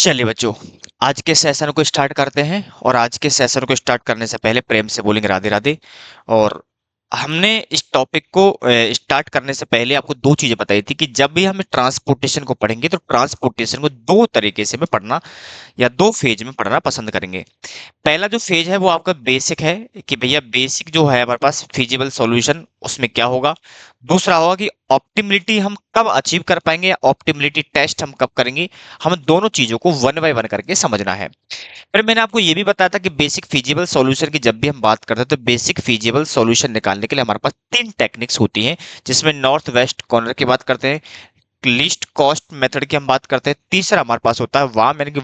चलिए बच्चों, आज के सेशन को स्टार्ट करते हैं। और आज के सेशन को स्टार्ट करने से पहले प्रेम से बोलेंगे राधे राधे। और हमने इस टॉपिक को स्टार्ट करने से पहले आपको दो चीजें बताई थी कि जब भी हम ट्रांसपोर्टेशन को पढ़ेंगे तो ट्रांसपोर्टेशन को दो तरीके से में पढ़ना या दो फेज में पढ़ना पसंद करेंगे। पहला जो फेज है वो आपका बेसिक है कि भैया बेसिक जो है हमारे पास फिजिबल सॉल्यूशन उसमें क्या होगा। दूसरा होगा कि ऑप्टिमिलिटी हम कब अचीव कर पाएंगे या ऑप्टिमिलिटी टेस्ट हम कब करेंगे। हम दोनों चीजों को वन बाय वन करके समझना है। फिर मैंने आपको ये भी बताया था कि बेसिक फिजिबल सॉल्यूशन की जब भी हम बात करते हैं तो बेसिक फिजिबल सॉल्यूशन निकालने के लिए हमारे पास तीन टेक्निक्स होती हैं, जिसमें नॉर्थ वेस्ट कॉर्नर की बात करते हैं, लीस्ट कॉस्ट मेथड की हम बात करते हैं, तीसरा हमारे पास होता है वाम यानी कि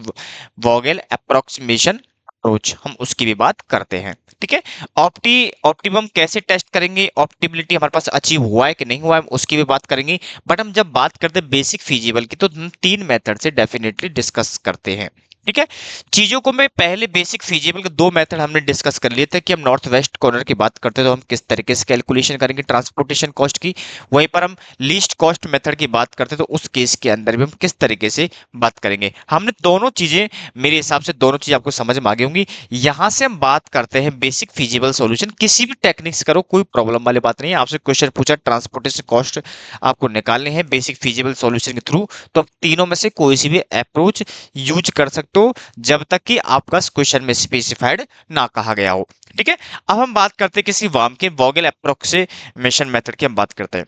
वोगेल अप्रोक्सीमेशन अप्रोच, हम उसकी भी बात करते हैं। ठीक है। ऑप्टिमम कैसे टेस्ट करेंगे, ऑप्टिमिलिटी हमारे पास अचीव हुआ है कि नहीं हुआ है, उसकी भी बात करेंगे। बट हम जब बात करते हैं बेसिक फिजिबल की तो हम तीन मेथड से डेफिनेटली डिस्कस करते हैं। ठीक है। चीजों को मैं पहले बेसिक फिजिबल के दो मेथड हमने डिस्कस कर लिए थे कि हम नॉर्थ वेस्ट कॉर्नर की बात करते हैं तो हम किस तरीके से कैलकुलेशन करेंगे ट्रांसपोर्टेशन कॉस्ट की। वहीं पर हम लीस्ट कॉस्ट मेथड की बात करते हैं तो उस केस के अंदर भी हम किस तरीके से बात करेंगे। हमने दोनों चीजें, मेरे हिसाब से दोनों चीज आपको समझ में आ गई होंगी। यहां से हम बात करते हैं बेसिक फिजिबल सॉल्यूशन। किसी भी टेक्निक्स करो, कोई प्रॉब्लम वाली बात नहीं है। आपसे क्वेश्चन पूछा ट्रांसपोर्टेशन कॉस्ट आपको निकालने हैं बेसिक फिजिबल सॉल्यूशन के थ्रू, तो आप तीनों में से कोई सी भी अप्रोच यूज कर सकते हो जब तक कि आपका क्वेश्चन में स्पेसिफाइड ना कहा गया हो। ठीक है। अब हम बात करते हैं किसी वाम के वोगेल अप्रोक्सीमेशन मेथड की हम बात करते हैं।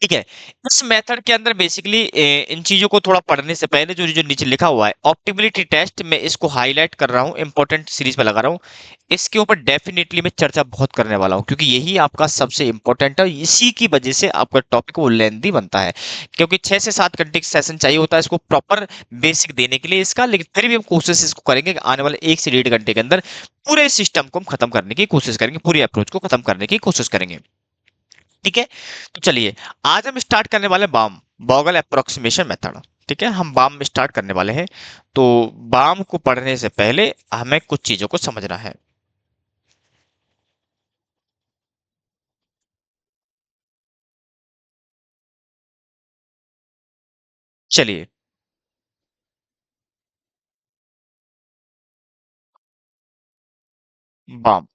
ठीक है। इस मेथड के अंदर बेसिकली इन चीजों को थोड़ा पढ़ने से पहले जो जो नीचे लिखा हुआ है ऑप्टिमिलिटी टेस्ट, मैं इसको हाईलाइट कर रहा हूँ, इंपॉर्टेंट सीरीज पे लगा रहा हूँ। इसके ऊपर डेफिनेटली मैं चर्चा बहुत करने वाला हूँ क्योंकि यही आपका सबसे इंपॉर्टेंट है। इसी की वजह से आपका टॉपिक वो लेंदी बनता है, क्योंकि 6 से 7 घंटे का सेशन चाहिए होता है इसको प्रॉपर बेसिक देने के लिए इसका। लेकिन फिर भी हम कोशिश इसको करेंगे कि आने वाले 1 से 1.5 घंटे के अंदर पूरे सिस्टम को हम खत्म करने की कोशिश करेंगे, पूरी अप्रोच को खत्म करने की कोशिश करेंगे। ठीक है। तो चलिए, आज हम स्टार्ट करने वाले बाम बॉगल अप्रोक्सीमेशन मेथड। ठीक है, हम बाम में स्टार्ट करने वाले हैं। तो बाम को पढ़ने से पहले हमें कुछ चीजों को समझना है। चलिए, बाम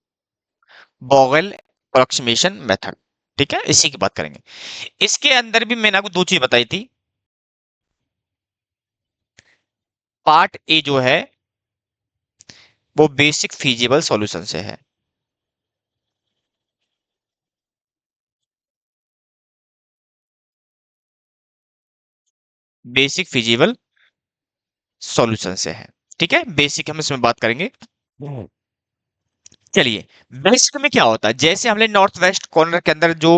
बॉगल अप्रोक्सीमेशन मेथड। ठीक है, इसी की बात करेंगे। इसके अंदर भी मैंने आपको दो चीज बताई थी। पार्ट ए जो है वो बेसिक फिजिबल सॉल्यूशन से है। बेसिक फिजिबल सॉल्यूशन से है। ठीक है, बेसिक हम इसमें बात करेंगे। चलिए, बेसिक में क्या होता है, जैसे हमने नॉर्थ वेस्ट कॉर्नर के अंदर जो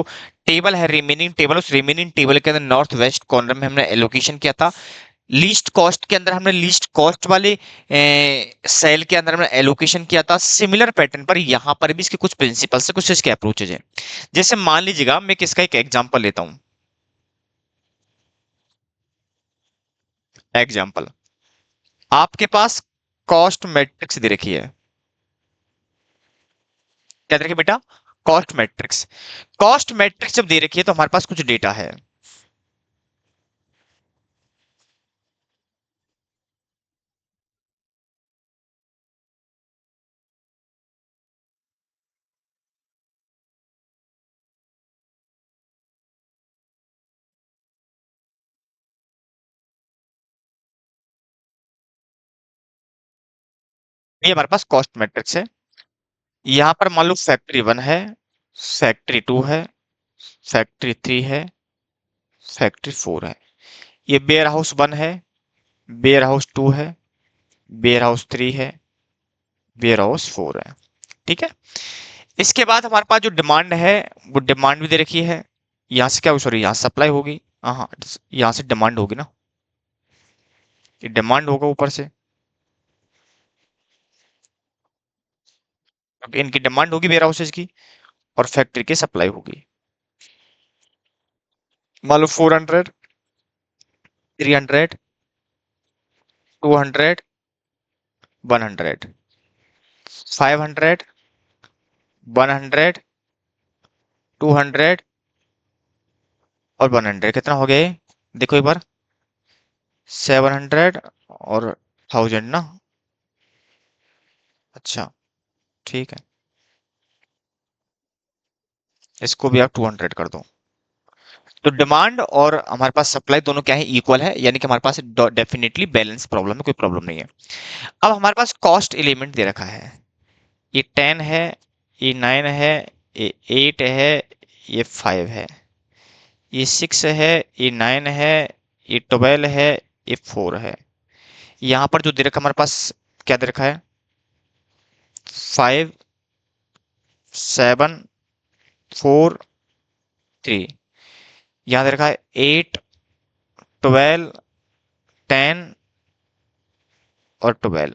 टेबल है रिमेनिंग टेबल, उस रिमेनिंग टेबल के अंदर नॉर्थ वेस्ट कॉर्नर में हमने एलोकेशन किया था। लीस्ट कॉस्ट के अंदर हमने लीस्ट कॉस्ट वाले सेल के अंदर हमने एलोकेशन किया था। सिमिलर पैटर्न पर यहाँ पर भी इसके कुछ प्रिंसिपल्स है, कुछ इसके अप्रोचेज है। जैसे मान लीजिएगा, मैं किसका एक एग्जांपल लेता हूँ। एग्जांपल, आपके पास कॉस्ट मैट्रिक्स दे रखी है। क्या दे रखी है बेटा? Cost matrix. कॉस्ट मैट्रिक्स जब दे रखी है तो हमारे पास कुछ डेटा है। ये हमारे पास कॉस्ट मैट्रिक्स है। यहाँ पर मान लो फैक्ट्री 1 है, फैक्ट्री 2 है, फैक्ट्री 3 है, फैक्ट्री 4 है। ये वेयर हाउस 1 है, वेयर हाउस 2 है, वेयर हाउस 3 है, वेयर हाउस 4 है। ठीक है। इसके बाद हमारे पास जो डिमांड है वो डिमांड भी दे रखी है। यहाँ से क्या, सॉरी, यहाँ सप्लाई होगी। हाँ हाँ, यहाँ से डिमांड होगी ना, ये डिमांड होगा ऊपर से, क्योंकि इनकी डिमांड होगी वेयर हाउसेज की, और फैक्ट्री की सप्लाई होगी। मान लो 400, 300, 200, 100, 500, 100, 200 और 100, कितना हो गया ये? देखो एक बार, 700 और 1000 ना। अच्छा, ठीक है, इसको भी आप 200 कर दो। तो डिमांड और हमारे पास सप्लाई दोनों क्या है, इक्वल है, यानी कि हमारे पास डेफिनेटली बैलेंस प्रॉब्लम है, कोई प्रॉब्लम नहीं है। अब हमारे पास कॉस्ट एलिमेंट दे रखा है, ये 10 है, ये 9 है, ये 8 है, ये 5 है, ये 6 है, ये 9 है, ये 12 है, ये 4 है। यहाँ पर जो दे रखा है हमारे पास, क्या दे रखा है, 5 7 4 3। यहाँ दे रखा है 8 12 10 और 12,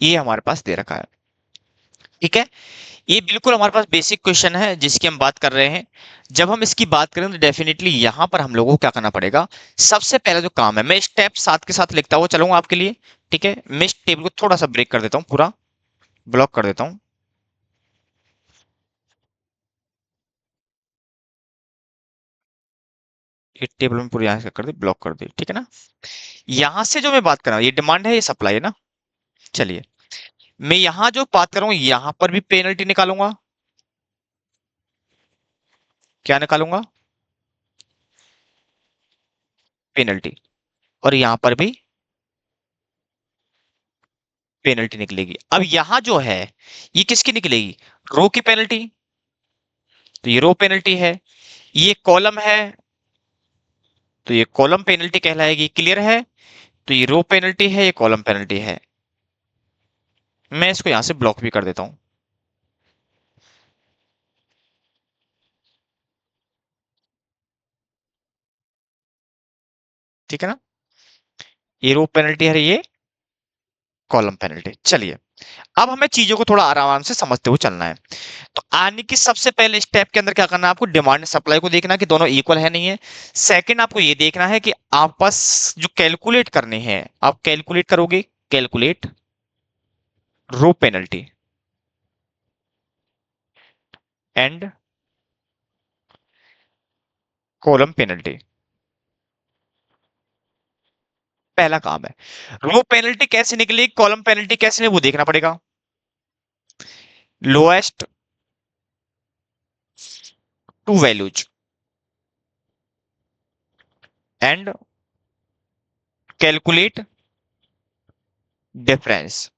ये हमारे पास दे रखा है। ठीक है, ये बिल्कुल हमारे पास बेसिक क्वेश्चन है जिसकी हम बात कर रहे हैं। जब हम इसकी बात करें तो डेफिनेटली यहां पर हम लोगों को क्या करना पड़ेगा, सबसे पहला जो काम है, मैं स्टेप साथ के साथ लिखता हुआ चलूंगा आपके लिए। ठीक है, मैं इस टेबल को थोड़ा सा ब्रेक कर देता हूँ, पूरा ब्लॉक कर देता हूँ। ये टेबल में पूरी यहाँ से कर दी, ब्लॉक कर दी, ठीक है ना। यहां से जो मैं बात कर रहा हूँ, ये डिमांड है, ये सप्लाई है ना। चलिए, मैं यहां जो बात कर रहा हूँ, यहां पर भी पेनल्टी निकालूंगा। क्या निकालूंगा, पेनल्टी। और यहां पर भी पेनल्टी निकलेगी। अब यहां जो है, ये किसकी निकलेगी, रो की पेनल्टी। तो ये रो पेनल्टी है, ये कॉलम है, तो ये कॉलम पेनल्टी कहलाएगी, क्लियर है। तो ये रो पेनल्टी है, ये कॉलम पेनल्टी है। मैं इसको यहां से ब्लॉक भी कर देता हूं, ठीक है ना। ये रो पेनल्टी है, ये कॉलम पेनल्टी। चलिए, अब हमें चीजों को थोड़ा आराम आराम से समझते हुए चलना है। तो आने की सबसे पहले स्टेप के अंदर क्या करना है, आपको डिमांड सप्लाई को देखना कि दोनों इक्वल है नहीं है। सेकंड, आपको ये देखना है कि आपस जो कैलकुलेट करने हैं, आप कैलकुलेट करोगे, calculate row penalty and column penalty. पहला काम है, रो पेनल्टी कैसे निकलेगी, कॉलम पेनल्टी कैसे निकले, वो देखना पड़ेगा। Lowest to values and calculate difference.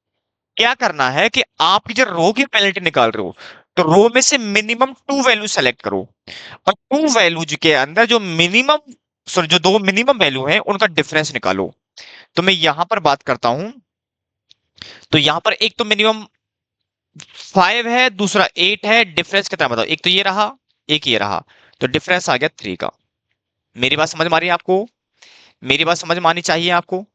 क्या करना है कि आप जो रो की पेनल्टी निकाल रहे हो, तो रो में से मिनिमम टू वैल्यू सेलेक्ट करो, और टू वैल्यूज के अंदर जो मिनिमम, सॉरी, जो दो मिनिमम वैल्यू है उनका डिफरेंस निकालो। तो मैं यहां पर बात करता हूं, तो यहां पर एक तो मिनिमम 5 है, दूसरा 8 है, डिफरेंस कितना बताओ, एक तो ये रहा, एक ये रहा, तो डिफरेंस आ गया 3 का। मेरी बात समझ में आ रही है आपको, मेरी बात समझ में आनी चाहिए आपको।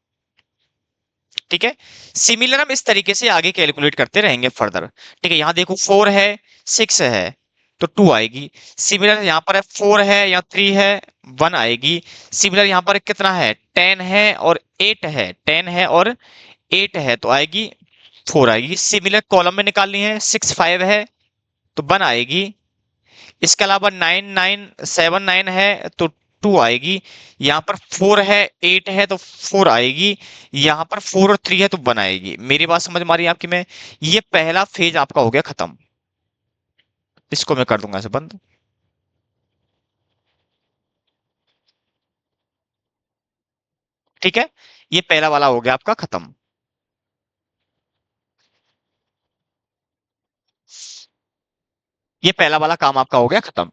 ठीक है, सिमिलर हम इस तरीके से आगे कैलकुलेट करते रहेंगे फर्दर। ठीक है, यहां देखो 4 है, 6 है, तो 2 आएगी। सिमिलर यहां पर है 4 है या 3 है, 1 आएगी। सिमिलर यहां पर कितना है, 10 है और 8 है, 10 है और 8 है, तो आएगी 4 आएगी। सिमिलर कॉलम में निकालनी है, 6 5 है तो 1 आएगी। इसके अलावा 9 9 7 9 है तो 2 आएगी। यहाँ पर 4 है, 8 है तो 4 आएगी। यहाँ पर 4 और 3 है तो 1 आएगी। मेरी बात समझ में आ रही है आपकी में, ये पहला फेज आपका हो गया खत्म। इसको मैं कर दूंगा ऐसे बंद। ठीक है, ये पहला वाला हो गया आपका खत्म। ये पहला वाला काम आपका हो गया खत्म।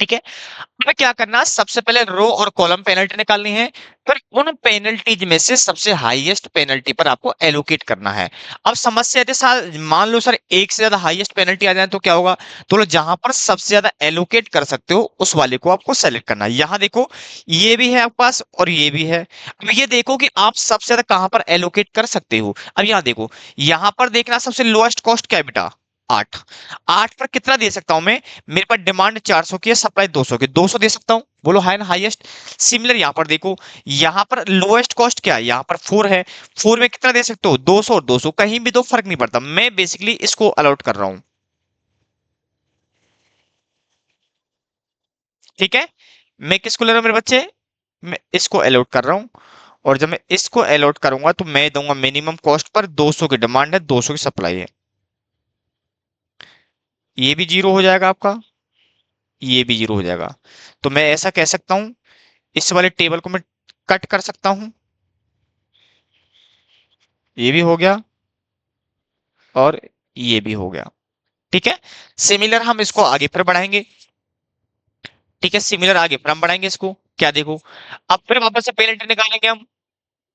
ठीक है, हमें क्या करना है, सबसे पहले रो और कॉलम पेनल्टी निकालनी है। फिर उन पेनल्टीज में से सबसे हाईएस्ट पेनल्टी पर आपको एलोकेट करना है। अब समस्या है सर, मान लो सर एक से ज्यादा हाईएस्ट पेनल्टी आ जाए तो क्या होगा, तो लो जहां पर सबसे ज्यादा एलोकेट कर सकते हो उस वाले को आपको सेलेक्ट करना है। यहां देखो, ये भी है आपके पास और ये भी है। अब ये देखो कि आप सबसे ज्यादा कहां पर एलोकेट कर सकते हो। अब यहां देखो, यहां पर देखना सबसे लोएस्ट कॉस्ट क्या है बेटा, 8। 8 पर कितना दे सकता हूं मैं, मेरे पास डिमांड 400 की है, सप्लाई 200 की, 200 दे सकता हूं, बोलो है ना हाईएस्ट। सिमिलर यहां पर देखो, यहां पर लोएस्ट कॉस्ट क्या है, यहां पर 4 है, 4 में कितना दे सकते हो, 200 और 200, कहीं भी दो फर्क नहीं पड़ता, मैं बेसिकली इसको अलॉट कर रहा हूं। ठीक है, मैं किसको ले रहा हूं मेरे बच्चे, मैं इसको अलॉट कर रहा हूं। और जब मैं इसको अलॉट करूंगा तो मैं दूंगा मिनिमम कॉस्ट पर 200 की डिमांड है, 200 की सप्लाई है। ये भी जीरो हो जाएगा आपका, ये भी जीरो हो जाएगा। तो मैं ऐसा कह सकता हूं, इस वाले टेबल को मैं कट कर सकता हूं, ये भी हो गया और ये भी हो गया। ठीक है। सिमिलर हम इसको आगे फिर बढ़ाएंगे। ठीक है, सिमिलर आगे फिर हम बढ़ाएंगे इसको। क्या देखो, अब फिर वापस से पेनल्टी निकालेंगे हम।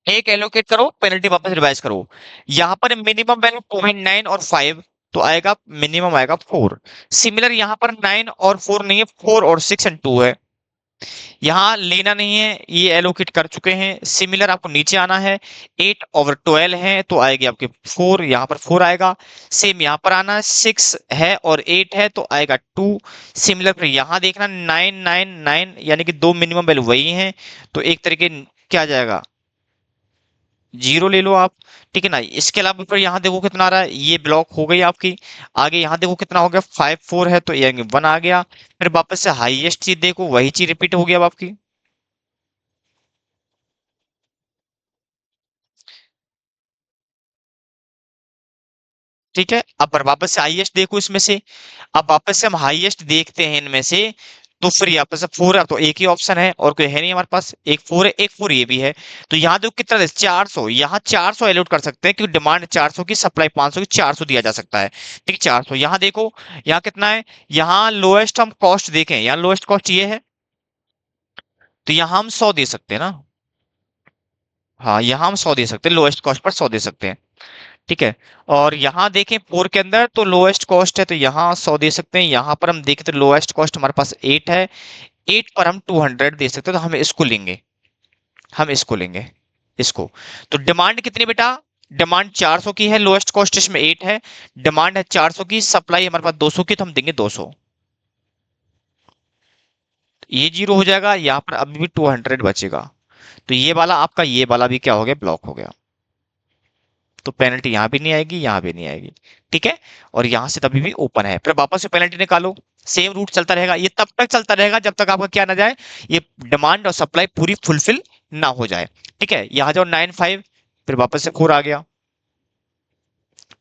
एक एलोकेट करो, पेनल्टी वापस रिवाइज करो। यहाँ पर मिनिमम वैल्यू 0.9 और 5, तो आएगा मिनिमम आएगा 4। सिमिलर यहाँ पर 9 और 4 नहीं है, 4 और 6 एंड 2 है। यहाँ लेना नहीं है, ये एलोकेट कर चुके हैं। सिमिलर आपको नीचे आना है, 8/12 है तो आएगी आपके 4, यहाँ पर 4 आएगा। सेम यहाँ पर आना है, 6 है और 8 है तो आएगा 2। सिमिलर फिर यहाँ देखना 9, 9, 9, यानी कि दो मिनिमम वैल्यू वही हैं, तो एक तरीके क्या आ जाएगा, जीरो ले लो आप। ठीक है ना। इसके अलावा फिर यहाँ देखो कितना आ रहा है, ये ब्लॉक हो गई आपकी। आगे यहाँ देखो कितना हो गया, 5 4 है तो ये 1 आ गया। फिर वापस से हाईएस्ट चीज देखो, वही चीज रिपीट हो गया अब आपकी। ठीक है, अब वापस से हाईएस्ट देखो इसमें से। अब वापस से हम हाईएस्ट देखते हैं इनमें से, तो फिर यहाँ पर से 4 है तो एक ही ऑप्शन है और कोई है नहीं हमारे पास, एक 4 है, एक 4 ये भी है। तो यहाँ देखो कितना 400, यहाँ 400 अलॉट कर सकते हैं क्योंकि डिमांड 400 की, सप्लाई 500 की, 400 दिया जा सकता है। ठीक है, 400 यहाँ देखो, यहाँ कितना है, यहाँ लोएस्ट हम कॉस्ट देखें, यहाँ लोएस्ट कॉस्ट ये है, तो यहाँ हम 100 दे सकते हैं ना। हाँ, यहाँ हम 100 दे सकते हैं, लोएस्ट कॉस्ट पर 100 दे सकते हैं। ठीक है। और यहाँ देखें 4 के अंदर तो लोएस्ट कॉस्ट है तो यहाँ 100 दे सकते हैं। यहाँ पर हम देखें तो लोएस्ट कॉस्ट हमारे पास 8 है, 8 पर हम 200 दे सकते हैं, तो हम इसको लेंगे, हम इसको लेंगे, इसको। तो डिमांड कितनी बेटा, डिमांड 400 की है, लोएस्ट कॉस्ट इसमें 8 है। डिमांड है 400 की, सप्लाई हमारे पास 200 की, तो हम देंगे 200। ये जीरो हो जाएगा, यहाँ पर अभी भी 200 बचेगा। तो ये वाला आपका, ये वाला भी क्या हो गया, ब्लॉक हो गया। तो पेनल्टी यहाँ भी नहीं आएगी, यहाँ भी नहीं आएगी। ठीक है। और यहाँ से तभी भी ओपन है, फिर वापस से पेनल्टी निकालो। सेम रूट चलता रहेगा, ये तब तक चलता रहेगा जब तक आपका क्या ना जाए, ये डिमांड और सप्लाई पूरी फुलफिल ना हो जाए। ठीक है, यहाँ जाओ 9 5, फिर वापस से 4 आ गया।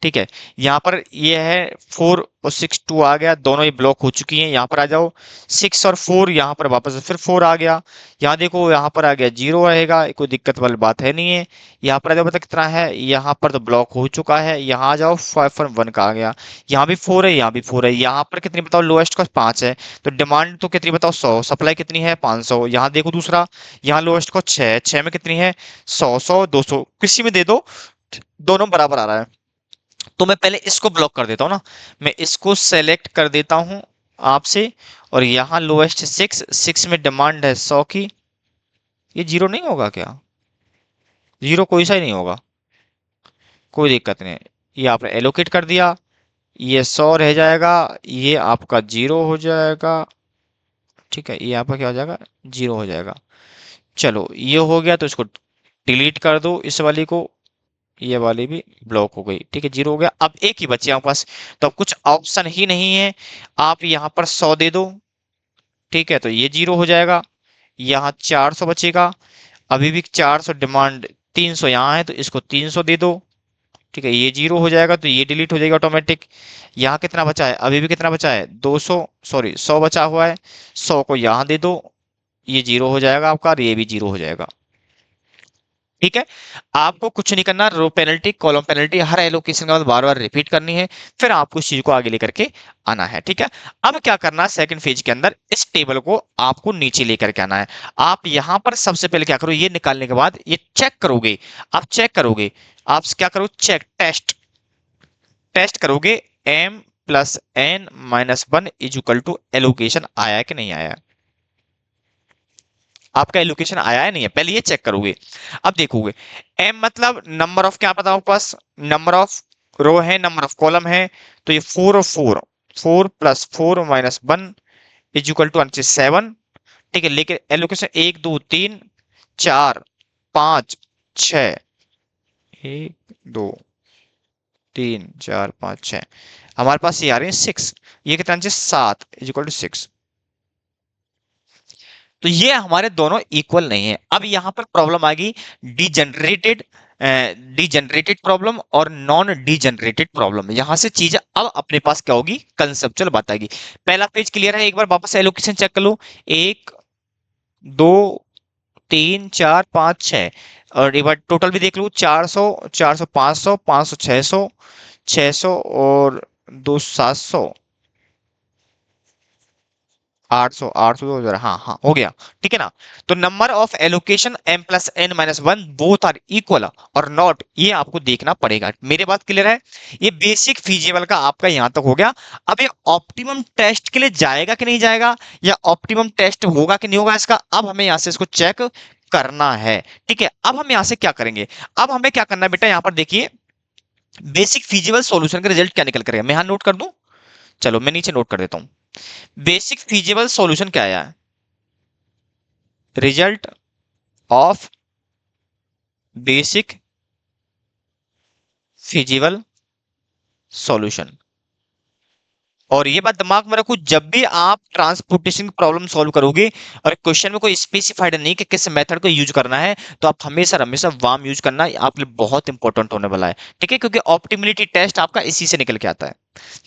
ठीक है, यहाँ पर ये है 4 और 6 2 आ गया, दोनों ही ब्लॉक हो चुकी हैं। यहाँ पर आ जाओ 6 और 4, यहाँ पर वापस से फिर 4 आ गया। यहाँ देखो, यहाँ पर आ गया, जीरो रहेगा, कोई दिक्कत वाली बात है नहीं है। यहाँ पर आ जाओ, पता कितना है, यहाँ पर तो ब्लॉक हो चुका है। यहाँ आ जाओ, 5 और 1 का आ गया। यहाँ भी 4 है, यहाँ भी 4 है। यहाँ पर कितनी बताओ, लोएस्ट कॉस्ट 5 है, तो डिमांड तो कितनी बताओ, 100, सप्लाई कितनी है 500। यहाँ देखो दूसरा, यहाँ लोएस्ट कॉस्ट 6 है, 6 में कितनी है, 100 100 200, किसी में दे दो, दोनों बराबर आ रहा है। तो मैं पहले इसको ब्लॉक कर देता हूँ ना, मैं इसको सेलेक्ट कर देता हूँ आपसे। और यहाँ लोएस्ट 6, 6 में डिमांड है 100 की, ये जीरो नहीं होगा क्या, जीरो कोई सा ही नहीं होगा, कोई दिक्कत नहीं। ये आपने एलोकेट कर दिया, ये 100 रह जाएगा, ये आपका जीरो हो जाएगा। ठीक है, ये आपका क्या हो जाएगा, जीरो हो जाएगा। चलो ये हो गया, तो इसको डिलीट कर दो इस वाली को, ये वाली भी ब्लॉक हो गई। ठीक है, जीरो हो गया। अब एक ही बचे हमारे पास, तो अब कुछ ऑप्शन ही नहीं है। आप यहाँ पर 100 दे दो, ठीक है, तो ये जीरो हो जाएगा। यहाँ 400 बचेगा, अभी भी 400 डिमांड, 300 यहाँ है तो इसको 300 दे दो। ठीक है, ये जीरो हो जाएगा तो ये डिलीट हो जाएगा ऑटोमेटिक। यहाँ कितना बचा है, अभी भी कितना बचा है, 200, सॉरी 100 बचा हुआ है, 100 को यहाँ दे दो, ये जीरो हो जाएगा आपका और ये भी जीरो हो जाएगा। ठीक है, आपको कुछ नहीं करना, रो पेनल्टी कॉलम पेनल्टी हर एलोकेशन के बाद बार बार रिपीट करनी है, फिर आपको इस चीज को आगे लेकर के आना है। ठीक है, अब क्या करना है, सेकंड फेज के अंदर इस टेबल को आपको नीचे लेकर के आना है। आप यहां पर सबसे पहले क्या करो, ये निकालने के बाद ये चेक करोगे, आप चेक करोगे, आप क्या करो, चेक टेस्ट, टेस्ट करोगे, m plus n minus 1 is equal to allocation आया है कि नहीं आया है। आपका एलोकेशन आया है नहीं है, पहले ये चेक करोगे। अब देखोगे, एम मतलब नंबर ऑफ, क्या पता आपके पास, नंबर ऑफ रो है, नंबर ऑफ कॉलम है, तो ये 4 और 4, 4 plus 4 minus 1 is equal to 7। ठीक है, लेकिन एलोकेशन 1 2 3 4 5 6, 1 2 3 4 5 6, हमारे पास ये आ रही है 6, ये कितना 7 इज इक्वल टू 6। तो ये हमारे दोनों इक्वल नहीं है। अब यहां पर प्रॉब्लम आ गई डीजनरेटेड डीजनरेटेड प्रॉब्लम और नॉन डीजनरेटेड प्रॉब्लम। यहां से चीज अब अपने पास क्या होगी, कंसेप्चुअल बात आएगी। पहला पेज क्लियर है, एक बार वापस एलोकेशन चेक कर लो। एक, दो, तीन, चार, पाँच, छह, और एक बार टोटल भी देख लो। 400, 400, 500, 500, 600, 600 और दो 700, 800, 800, 2000, हाँ हाँ हो गया। ठीक है ना। तो number of allocation m plus N minus one both are equal और नॉट, ये आपको देखना पड़ेगा। मेरे बात क्लियर है। ये बेसिक फीजिबल का आपका यहां तक हो गया। अब ये ऑप्टिमम टेस्ट के लिए जाएगा कि नहीं जाएगा, या ऑप्टिमम टेस्ट होगा कि नहीं होगा इसका, अब हमें यहां से इसको चेक करना है। ठीक है, अब हम यहां से क्या करेंगे, अब हमें क्या करना है बेटा, यहां पर देखिए बेसिक फीजिबल सॉल्यूशन का रिजल्ट क्या निकल कर आया, मैं यहां नोट कर दूं। चलो मैं नीचे नोट कर देता हूं। बेसिक फीजिबल सॉल्यूशन क्या आया, result of basic feasible solution. और ये बात दिमाग में रखो, जब भी आप ट्रांसपोर्टेशन की प्रॉब्लम सॉल्व करोगे और क्वेश्चन में कोई स्पेसिफाइड नहीं कि किस मेथड को यूज करना है, तो आप हमेशा हमेशा वाम यूज करना आपके लिए बहुत इंपॉर्टेंट होने वाला है। ठीक है, क्योंकि ऑप्टिमिलिटी टेस्ट आपका इसी से निकल के आता है।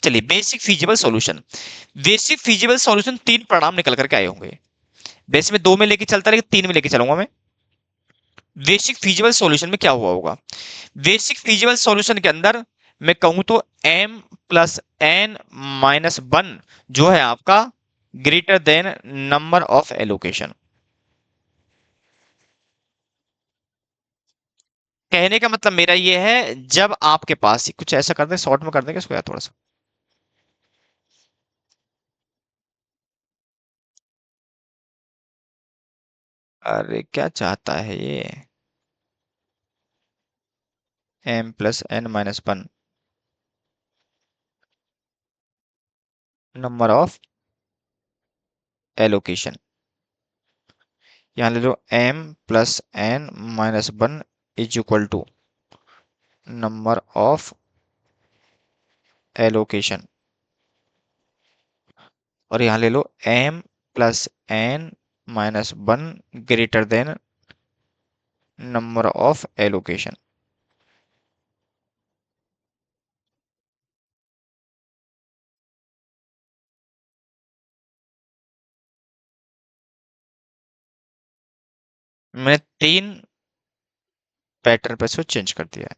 चलिए basic feasible solution. Basic feasible solution तीन परिणाम निकल करके आए होंगे। वैसे मैं दो में लेके चलता लेकिन तीन में लेके चलूंगा मैं। बेसिक फिजिबल सॉल्यूशन में क्या हुआ होगा, बेसिक फिजिबल सॉल्यूशन के अंदर मैं कहूं तो m plus N minus one जो है आपका greater than number of allocation. कहने का मतलब मेरा ये है, जब आपके पास कुछ ऐसा कर दे, शॉर्ट में कर देंगे इसको यार थोड़ा सा। अरे क्या चाहता है ये, m plus N minus one number of allocation. यहां ले लो m plus N minus one is equal to number of allocation. और यहां ले लो m plus N minus one greater than number of allocation. मैंने तीन पैटर्न पे इसको चेंज कर दिया है।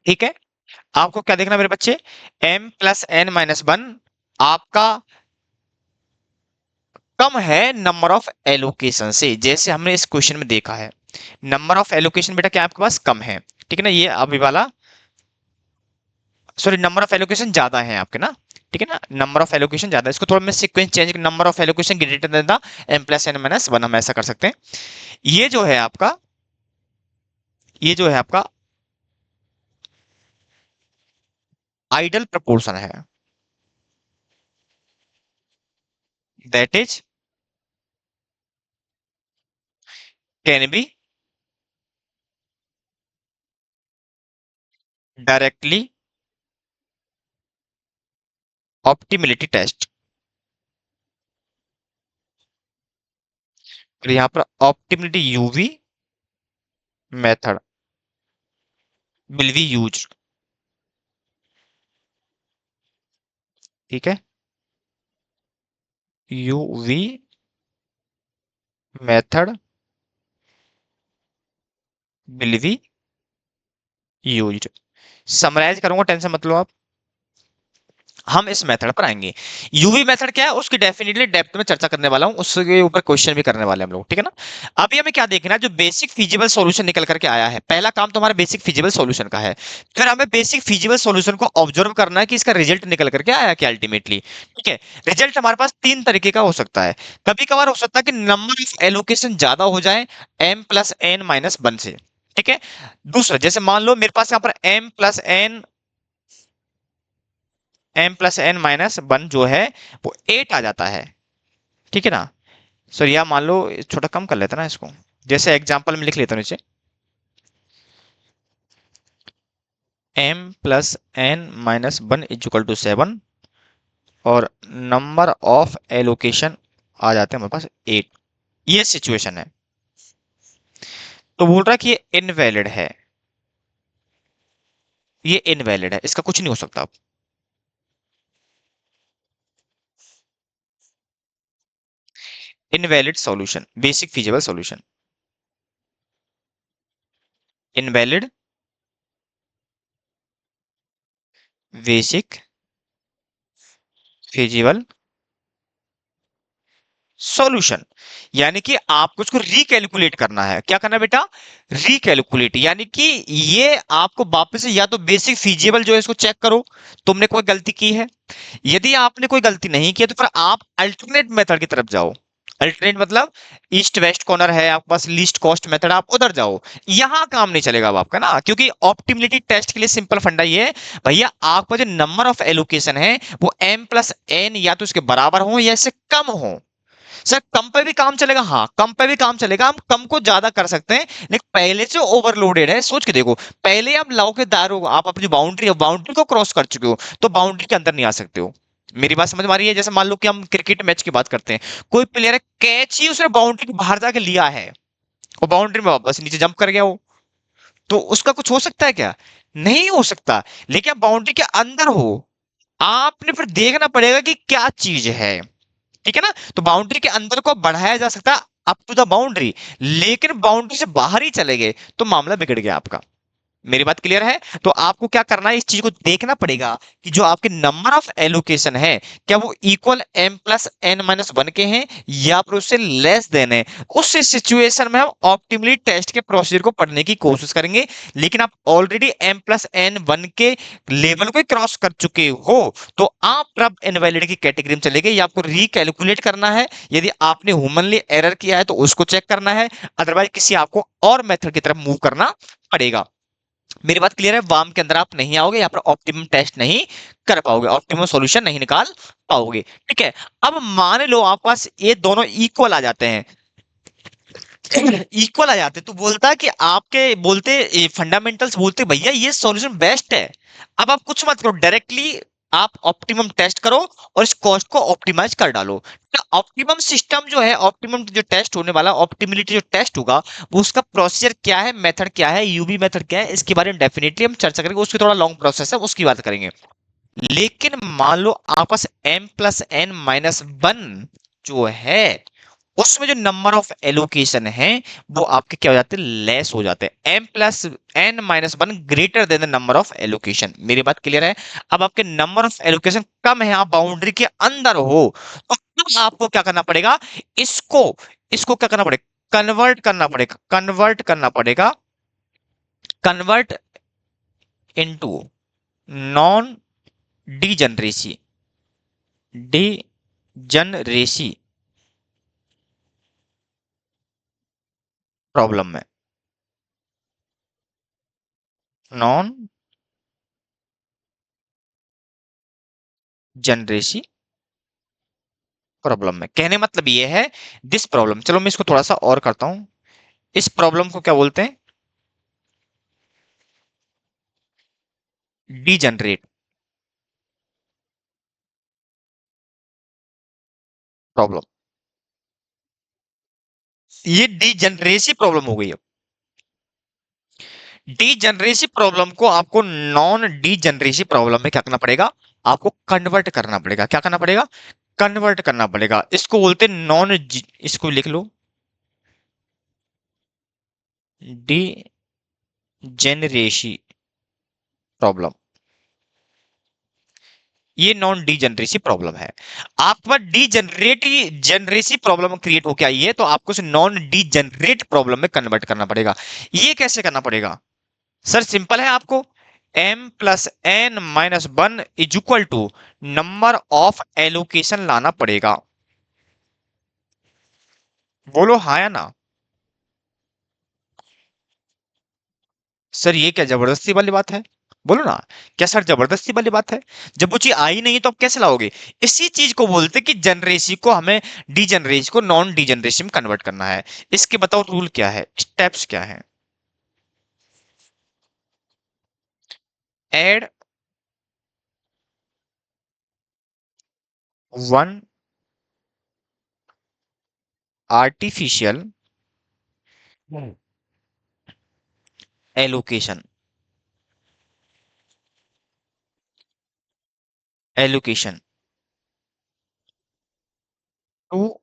ठीक है, आपको क्या देखना मेरे बच्चे, m plus N minus one आपका कम है नंबर ऑफ एलोकेशन से, जैसे हमने इस क्वेश्चन में देखा है। नंबर ऑफ एलोकेशन बेटा क्या आपके पास कम है। ठीक है ना, ये अभी वाला, सॉरी नंबर ऑफ एलोकेशन ज्यादा है आपके ना। ठीक है ना, नंबर ऑफ एलोकेशन ज्यादा है। इसको थोड़ा मैं sequence change, number of allocation greater than the m plus N minus one, हम ऐसा कर सकते हैं। ये जो है आपका, ये जो है आपका आइडल प्रपोर्शन है, that is can be directly optimality test. और यहाँ पर optimality UV method will be use. ठीक है, UV method will be used. Summarise करूंगा, टेंशन मत लो आप, हम इस मेथड पर आएंगे। यूवी मेथड क्या है उसकी डेफिनेटली डेप्थ में चर्चा करने वाला हूं, उसके ऊपर क्वेश्चन भी करने वाले हम लोग। ठीक है ना, अभी हमें क्या देखना है, जो बेसिक फिजिबल सॉल्यूशन निकल करके आया है, पहला काम तो हमारा बेसिक फिजिबल सॉल्यूशन का है। फिर हमें बेसिक फिजिबल सॉल्यूशन को ऑब्जर्व करना है कि इसका रिजल्ट निकल करके आया क्या अल्टीमेटली। ठीक है, रिजल्ट हमारे पास तीन तरीके का हो सकता है। कभी कभार हो सकता है कि नंबर ऑफ एलोकेशन ज्यादा हो जाए m plus N minus one से। ठीक है, दूसरा जैसे मान लो मेरे पास यहाँ पर m plus N minus one जो है वो 8 आ जाता है। ठीक है ना, सर या मान लो छोटा कम कर लेते ना इसको, जैसे एग्जांपल में लिख लेता हूँ नीचे, m plus N minus one is equal to seven और नंबर ऑफ एलोकेशन आ जाते हैं हमारे पास 8। ये सिचुएशन है। तो बोल रहा है कि ये इनवैलिड है, ये इनवैलिड है, इसका कुछ नहीं हो सकता। Invalid solution, basic feasible solution. Invalid basic feasible solution. यानी कि आपको इसको रिकैलकुलेट करना है। क्या करना है बेटा? रिकैलकुलेट, यानी कि ये आपको वापस से या तो बेसिक फीजिबल जो है इसको चेक करो, तुमने कोई गलती की है। यदि आपने कोई गलती नहीं की है तो फिर आप अल्टरनेट मेथड की तरफ जाओ। अल्टरनेट मतलब ईस्ट वेस्ट कॉर्नर है आपके पास, लीस्ट कॉस्ट मेथड, आप उधर जाओ। यहां काम नहीं चलेगा अब आपका ना, क्योंकि ऑप्टिमिलिटी टेस्ट के लिए सिंपल फंडा ये है भैया, आपका जो नंबर ऑफ एलोकेशन है वो m प्लस n या तो इसके बराबर हो या इससे कम हो। सर कम पे भी काम चलेगा, हाँ कम पे भी काम चलेगा, हम कम को ज्यादा कर सकते हैं, लेकिन पहले से ओवरलोडेड है। सोच के देखो, पहले आप लाओ के दार हो, आप अपनी बाउंड्री है, बाउंड्री को क्रॉस कर चुके हो, तो बाउंड्री के अंदर नहीं आ सकते हो। मेरी बात समझ में आ रही है? जैसे मान लो कि हम क्रिकेट मैच की बात करते हैं, कोई प्लेयर है, कैच ही उसने बाउंड्री के बाहर जाके लिया है, वो बाउंड्री में वापस नीचे जंप कर गया हो, तो उसका कुछ हो सकता है क्या? नहीं हो सकता। लेकिन आप बाउंड्री के अंदर हो, आपने फिर देखना पड़ेगा कि क्या चीज है। ठीक है ना? तो बाउंड्री के अंदर को बढ़ाया जा सकता है अप टू द बाउंड्री, लेकिन बाउंड्री से बाहर ही चले गए तो मामला बिगड़ गया आपका। मेरी बात क्लियर है? तो आपको क्या करना है, इस चीज को देखना पड़ेगा कि जो आपके नंबर ऑफ एलोकेशन है, क्या वो equal m plus n minus one के हैं या फिर उससे लेस देन है। उस सिचुएशन में हम ऑप्टिमली टेस्ट के प्रोसीजर को पढ़ने की कोशिश करेंगे। लेकिन आप already m plus n one के लेवल को क्रॉस कर चुके हो, तो आप अब इनवैलिड की कैटेगरी में चले गए। ये आपको रिकैलकुलेट करना है, यदि आपने ह्यूमनली एरर किया है तो उसको चेक करना है, अदरवाइज किसी आपको और मेथड की तरफ मूव करना पड़ेगा। मेरी बात क्लियर है? वार्म के अंदर आप नहीं आओगे, यहाँ पर ऑप्टिमम टेस्ट नहीं कर पाओगे, ऑप्टिमम सॉल्यूशन नहीं निकाल पाओगे। ठीक है? अब मान लो आपके पास ये दोनों इक्वल आ जाते हैं, इक्वल आ जाते तो बोलता है कि आपके बोलते फंडामेंटल्स बोलते भैया ये सॉल्यूशन बेस्ट है। अब आप कुछ मत करो, डायरेक्टली आप ऑप्टिमम टेस्ट करो और इस कॉस्ट को ऑप्टिमाइज कर डालो। ऑप्टिमम सिस्टम जो है, ऑप्टिमम जो टेस्ट होने वाला, ऑप्टिमिलिटी जो टेस्ट होगा, वो उसका प्रोसीजर क्या है, मेथड क्या है, यूबी मेथड क्या है, इसके बारे में डेफिनेटली हम चर्चा करेंगे। उसकी थोड़ा लॉन्ग प्रोसेस है, उसकी बात करेंगे। लेकिन मान लो आपस m plus n minus one जो है, उसमें जो नंबर ऑफ एलोकेशन है वो आपके क्या हो जाते हैं, लेस हो जाते हैं। m plus n minus one greater than the number of allocation. मेरी बात क्लियर है? अब आपके नंबर ऑफ एलोकेशन कम है, आप बाउंड्री के अंदर हो, तो अब आपको क्या करना पड़ेगा, इसको इसको क्या करना पड़ेगा, कन्वर्ट करना पड़ेगा, कन्वर्ट करना पड़ेगा, convert into non degeneracy, degeneracy problem में, नॉन जनरेसी प्रॉब्लम में। कहने मतलब ये है, दिस प्रॉब्लम, चलो मैं इसको थोड़ा सा और करता हूं, इस प्रॉब्लम को क्या बोलते हैं, डीजनरेट प्रॉब्लम। ये डीजनरेसी प्रॉब्लम हो गई। अब डीजनरेसी प्रॉब्लम को आपको नॉन डीजनरेसी प्रॉब्लम में क्या करना पड़ेगा, आपको कन्वर्ट करना पड़ेगा। क्या करना पड़ेगा? कन्वर्ट करना पड़ेगा। इसको बोलते हैं नॉन, इसको लिख लो, डीजेनरेसी प्रॉब्लम। ये नॉन डीजनरेसी प्रॉब्लम है। आपके पास डीजनरेटी जनरेसी प्रॉब्लम क्रिएट होकर आई है, तो आपको इसे नॉन डीजनरेट प्रॉब्लम में कन्वर्ट करना पड़ेगा। ये कैसे करना पड़ेगा? सर सिंपल है, आपको m plus N minus one is equal to number of allocation लाना पड़ेगा। बोलो हाँ या ना? सर ये क्या जबरदस्ती वाली बात है? बोलो ना। क्या सर जबरदस्ती वाली बात है? जब वो चीज आई नहीं तो आप कैसे लाओगे? इसी चीज को बोलते कि जनरेसी को हमें डीजनरेसी को नॉन डीजनरेसी में कन्वर्ट करना है। इसके बताओ रूल क्या है, स्टेप्स क्या है? Add one artificial allocation, allocation to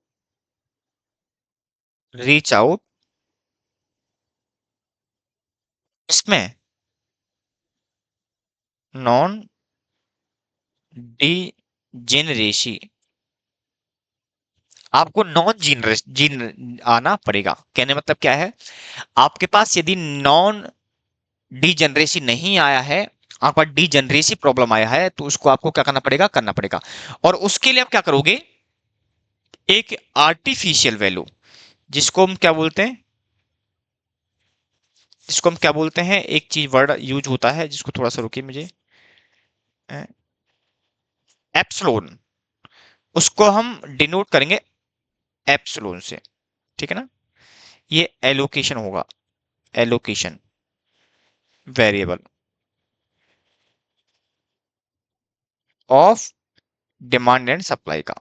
reach out, इसमें नॉन डीजेनरेसी, आपको नॉन जीनरस जीन आना पड़ेगा। कहने मतलब क्या है, आपके पास यदि नॉन डीजेनरेसी नहीं आया है, आपका डीजेनरेसी प्रॉब्लम आया है, तो उसको आपको क्या करना पड़ेगा। और उसके लिए आप क्या करोगे, एक आर्टिफिशियल वैल्यू, जिसको हम क्या बोलते हैं, जिसको हम क्या बोलते हैं, एक चीज वर्ड यूज होता है जिसको, थोड़ा सा रुकिए मुझे, एप्सलोन, उसको हम डिनोट करेंगे एप्सलोन से, ठीक है ना। ये एलोकेशन होगा, allocation variable of demand and supply का।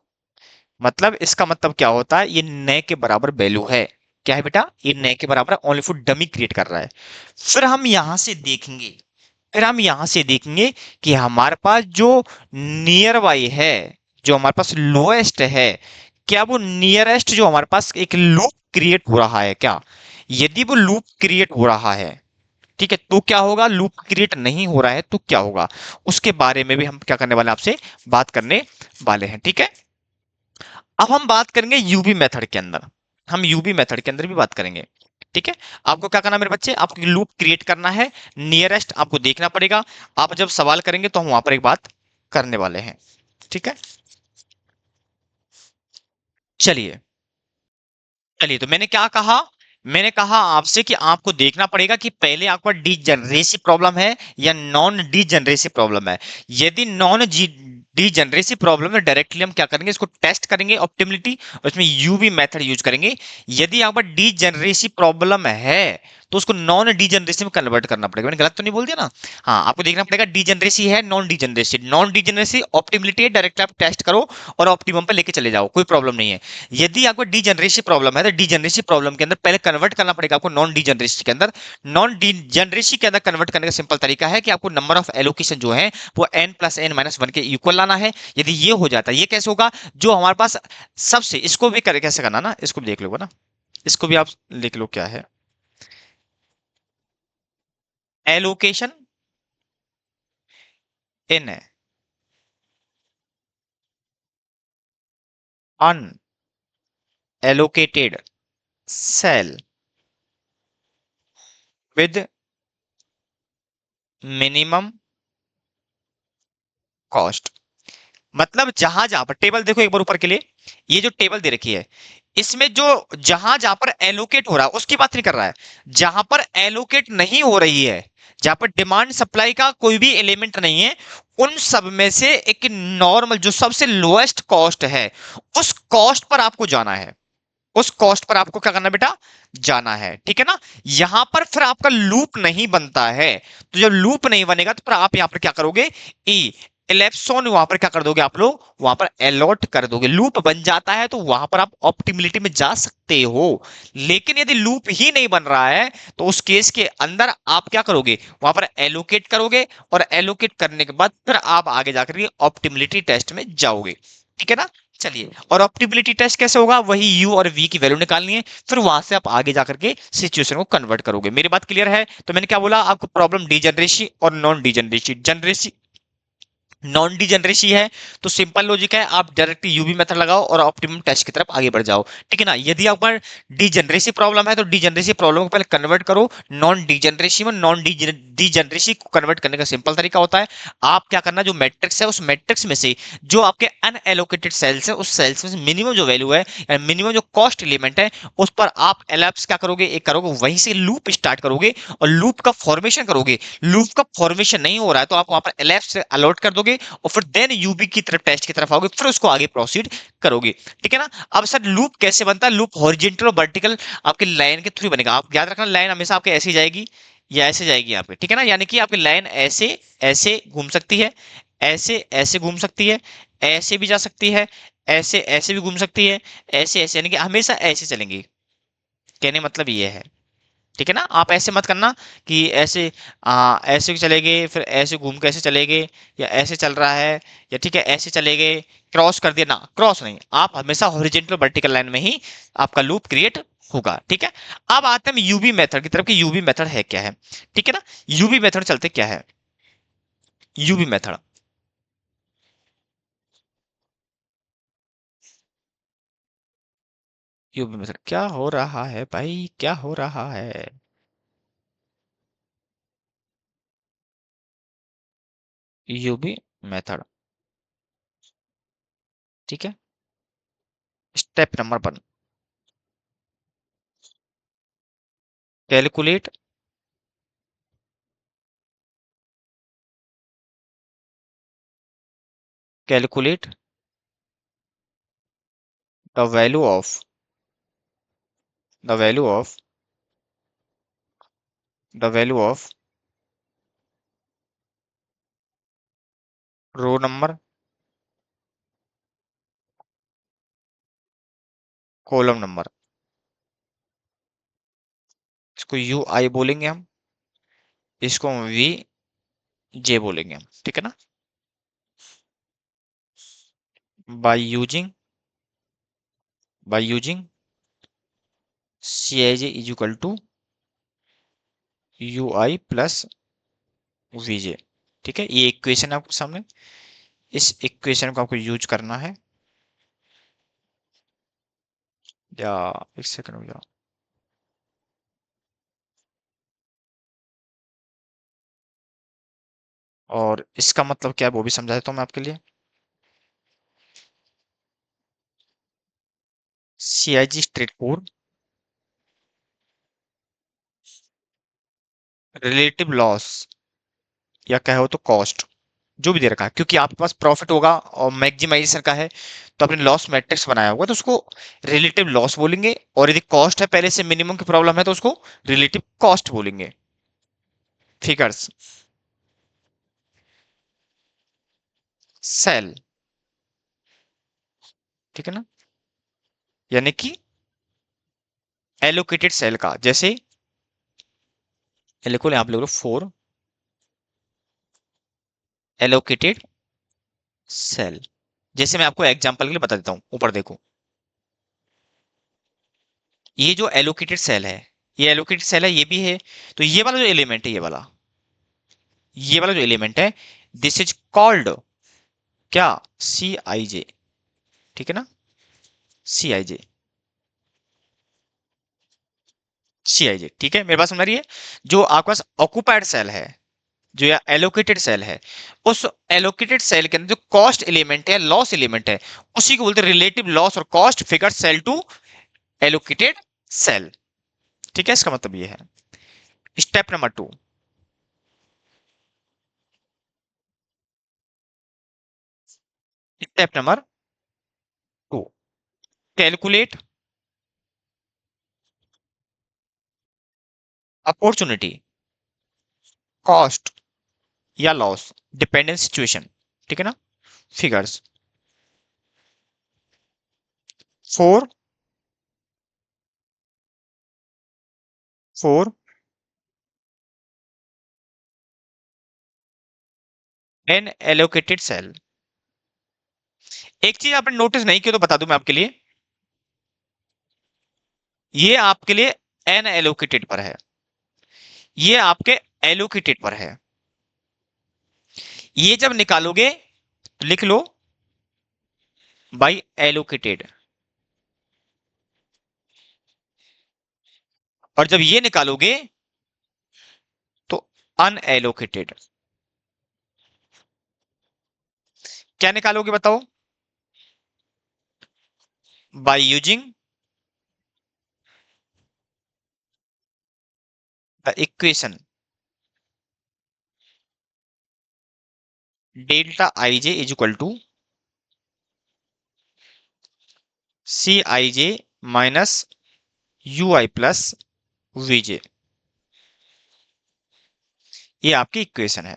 मतलब इसका मतलब क्या होता है, ये नए के बराबर वैल्यू है। क्या है बेटा, ये नए के बराबर ओनली फॉर डमी क्रिएट कर रहा है। फिर हम यहां से देखेंगे, फिर हम यहां से देखेंगे कि हमारे पास जो नियर बाई है, जो हमारे पास लोएस्ट है, क्या वो नियरेस्ट जो हमारे पास एक लूप क्रिएट हो रहा है क्या। यदि वो लूप क्रिएट हो रहा है, ठीक है, तो क्या होगा, लूप क्रिएट नहीं हो रहा है तो क्या होगा, उसके बारे में भी हम क्या करने वाले हैं, आपसे बात करने वाले हैं, ठीक है। अब हम बात करेंगे यूबी मेथड के अंदर, हम यूबी मेथड के अंदर भी बात करेंगे, ठीक है। आपको क्या करना है मेरे बच्चे, आपको लूप क्रिएट करना है, नियरेस्ट आपको देखना पड़ेगा। आप जब सवाल करेंगे तो हम वहां पर एक बात करने वाले हैं, ठीक है। चलिए, चलिए, तो मैंने क्या कहा, मैंने कहा आपसे कि आपको देखना पड़ेगा कि पहले आपका डीजनरेसी प्रॉब्लम है या नॉन डीजनरेसी प्रॉब्लम है। यदि नॉन डीजनरेसी प्रॉब्लम है, डायरेक्टली हम क्या करेंगे, इसको टेस्ट करेंगे ऑप्टिमिलिटी, और इसमें यूवी मेथड यूज करेंगे। यदि आपका डीजनरेसी प्रॉब्लम है, तो उसको नॉन डीजनरेसी में कन्वर्ट करना पड़ेगा। मैंने गलत तो नहीं बोल दिया ना। हाँ, आपको देखना पड़ेगा डीजनरेसी है, नॉन डीजनरेसी, नॉन डीजनरेसी ऑप्टिमिलिटी है, डायरेक्ट आप टेस्ट करो और ऑप्टिमम पे लेके चले जाओ, कोई प्रॉब्लम नहीं है। यदि आपको डीजनरेसी प्रॉब्लम है, तो डीजनरेसी प्रॉब्लम के अंदर पहले कन्वर्ट करना पड़ेगा आपको नॉन डीजनरेसी के अंदर। नॉन डीजनरेसी के अंदर कन्वर्ट करने का सिंपल तरीका है कि आपको नंबर ऑफ एलोकेशन जो है वो n plus n minus one के इक्वल लाना है। यदि ये हो जाता है, ये कैसे होगा, जो हमारे पास सबसे, इसको भी कैसे करना ना, इसको भी देख लो ना, इसको भी आप लिख लो, क्या है, allocation in unallocated cell with minimum cost. मतलब जहां जहां पर टेबल देखो एक बार ऊपर के लिए, ये जो टेबल दे रखी है, इसमें जो जहां जहां पर एलोकेट हो रहा है उसकी बात नहीं कर रहा है, जहां पर एलोकेट नहीं हो रही है, जहां पर डिमांड सप्लाई का कोई भी एलिमेंट नहीं है, उन सब में से एक नॉर्मल जो सबसे लोएस्ट कॉस्ट है, उस कॉस्ट पर आपको जाना है, उस कॉस्ट पर आपको क्या करना है बेटा, जाना है, ठीक है ना। यहां पर फिर आपका लूप नहीं बनता है, तो जब लूप नहीं बनेगा तो फिर आप यहां पर क्या करोगे, ई इलेप्सॉन वहां पर क्या कर दोगे, आप लोग वहां पर अलॉट कर दोगे। लूप बन जाता है तो वहां पर आप ऑप्टिमिलिटी में जा सकते हो। लेकिन यदि लूप ही नहीं बन रहा है, तो उस केस के अंदर आप क्या करोगे, वहां पर एलोकेट करोगे, और एलोकेट करने के बाद फिर आप आगे जाकर के ऑप्टिमिलिटी टेस्ट में जाओगे, ठीक है ना। चलिए, और ऑप्टिबिलिटी टेस्ट कैसे होगा, वही यू और वी की वैल्यू निकालनी है, फिर वहां से आप आगे जाकर के सिचुएशन को कन्वर्ट करोगे। मेरी बात क्लियर है। तो मैंने क्या बोला, आपको प्रॉब्लम डीजनरेसी और नॉन डीजनरेसी, जनरेसी नॉन डीजनरेसी है, तो सिंपल लॉजिक है, आप डायरेक्ट यूवी मेथड लगाओ और ऑप्टिमम टेस्ट की तरफ आगे बढ़ जाओ, ठीक है ना। यदि आप पर डीजनरेसी प्रॉब्लम है, तो डीजनरेसी प्रॉब्लम को पहले कन्वर्ट करो नॉन डीजनरेसी में। नॉन डीजनरेसी को कन्वर्ट करने का सिंपल तरीका होता है, आप क्या करना, जो मैट्रिक्स है उस मैट्रिक्स में से जो आपके अनएलोकेटेड सेल्स है, उस सेल्स में मिनिमम जो वैल्यू है, मिनिमम जो कॉस्ट एलिमेंट है, उस पर आप एलैप्स क्या करोगे, एक करोगे, वहीं से लूप स्टार्ट करोगे और लूप का फॉर्मेशन करोगे। लूप का फॉर्मेशन नहीं हो रहा है तो आप वहां पर एलैप्स से अलॉट कर दोगे, और फिर देन यूबी की तरफ टेस्ट की तरफ आओगे, फिर उसको आगे प्रोसीड करोगे, ठीक है ना। अब सर लूप कैसे बनता है, लूप हॉरिजॉन्टल और वर्टिकल आपके लाइन के थ्रू बनेगा। आप याद रखना, लाइन हमेशा आपके ऐसे जाएगी या ऐसे जाएगी आपके, ठीक है ना। यानी कि आपकी लाइन ऐसे ऐसे घूम सकती है, ऐसे ऐसे घूम सकती है, ऐसे भी जा सकती है, ऐसे ऐसे भी घूम सकती है, ऐसे ऐसे, यानी कि हमेशा ऐसे चलेंगी। कहने मतलब ये है, ठीक है ना। आप ऐसे मत करना कि ऐसे ऐसे चलेगे फिर ऐसे घूम के ऐसे चलेगे, या ऐसे चल रहा है, या ठीक है ऐसे चलेगे, क्रॉस कर दिया ना, क्रॉस नहीं, आप हमेशा हॉरिजॉन्टल वर्टिकल लाइन में ही आपका लूप क्रिएट होगा, ठीक है। अब आते हैं यूबी मेथड की तरफ कि यूबी मेथड है क्या है, ठीक है ना। यूबी मेथड चलते क्या है, यूबी मेथड, यूबी मेथड क्या हो रहा है भाई, क्या हो रहा है। यूबी मेथड, ठीक है। Step number 1, calculate, calculate the value of, the value of, the value of row number, column number. इसको यू आई बोलेंगे हम, इसको हम वी जे बोलेंगे हम, ठीक है ना। By using, by using C I J is equal to U I plus we जे, ठीक है। ये इक्वेशन है आपके सामने, इस इक्वेशन को आपको यूज करना है। या एक सेकंड हो जाओ, और इसका मतलब क्या है वो भी समझा देता हूँ मैं आपके लिए। सी आई जी स्ट्रेट फॉरवर्ड, रिलेटिव लॉस या कहो तो कॉस्ट, जो भी दे रखा है, क्योंकि आपके पास प्रॉफिट होगा और मैक्सिमाइजेशन का है, तो आपने लॉस मैट्रिक्स बनाया होगा तो उसको रिलेटिव लॉस बोलेंगे, और यदि कॉस्ट है पहले से मिनिमम की प्रॉब्लम है तो उसको रिलेटिव कॉस्ट बोलेंगे। फिगर्स, सेल, ठीक है ना, यानी कि एलोकेटेड सेल का, जैसे लिखो आप लोग 4 एलोकेटेड सेल। जैसे मैं आपको एग्जांपल के लिए बता देता हूं, ऊपर देखो, ये जो एलोकेटेड सेल है, ये एलोकेटेड सेल है, ये भी है, तो ये वाला जो एलिमेंट है, ये वाला जो एलिमेंट है, दिस इज कॉल्ड क्या, सी आई जे, ठीक है ना, सी आई जे, सी आई जे, ठीक है। मेरे पास समझ रही है, जो आपके पास ऑक्यूपाइड सेल है, जो या एलोकेटेड सेल है, उस एलोकेटेड सेल के अंदर जो कॉस्ट एलिमेंट है, लॉस एलिमेंट है, उसी को बोलते हैं रिलेटिव लॉस और cost figure cell to allocated cell, ठीक है। इसका मतलब ये है। Step number 2, step number 2, calculate opportunity, cost या लॉस डिपेंडेंट सिचुएशन, ठीक है ना। Figures, four, four unallocated cell. एक चीज आपने नोटिस नहीं किया तो बता दूं मैं आपके लिए, ये आपके लिए एन एलोकेटेड पर है, ये आपके एलोकेटेड पर है। ये जब निकालोगे तो लिख लो बाई एलोकेटेड, और जब ये निकालोगे तो अनएलोकेटेड। क्या निकालोगे बताओ, by using the equation delta I J is equal to C I J minus U I plus we J, ये आपकी इक्वेशन है।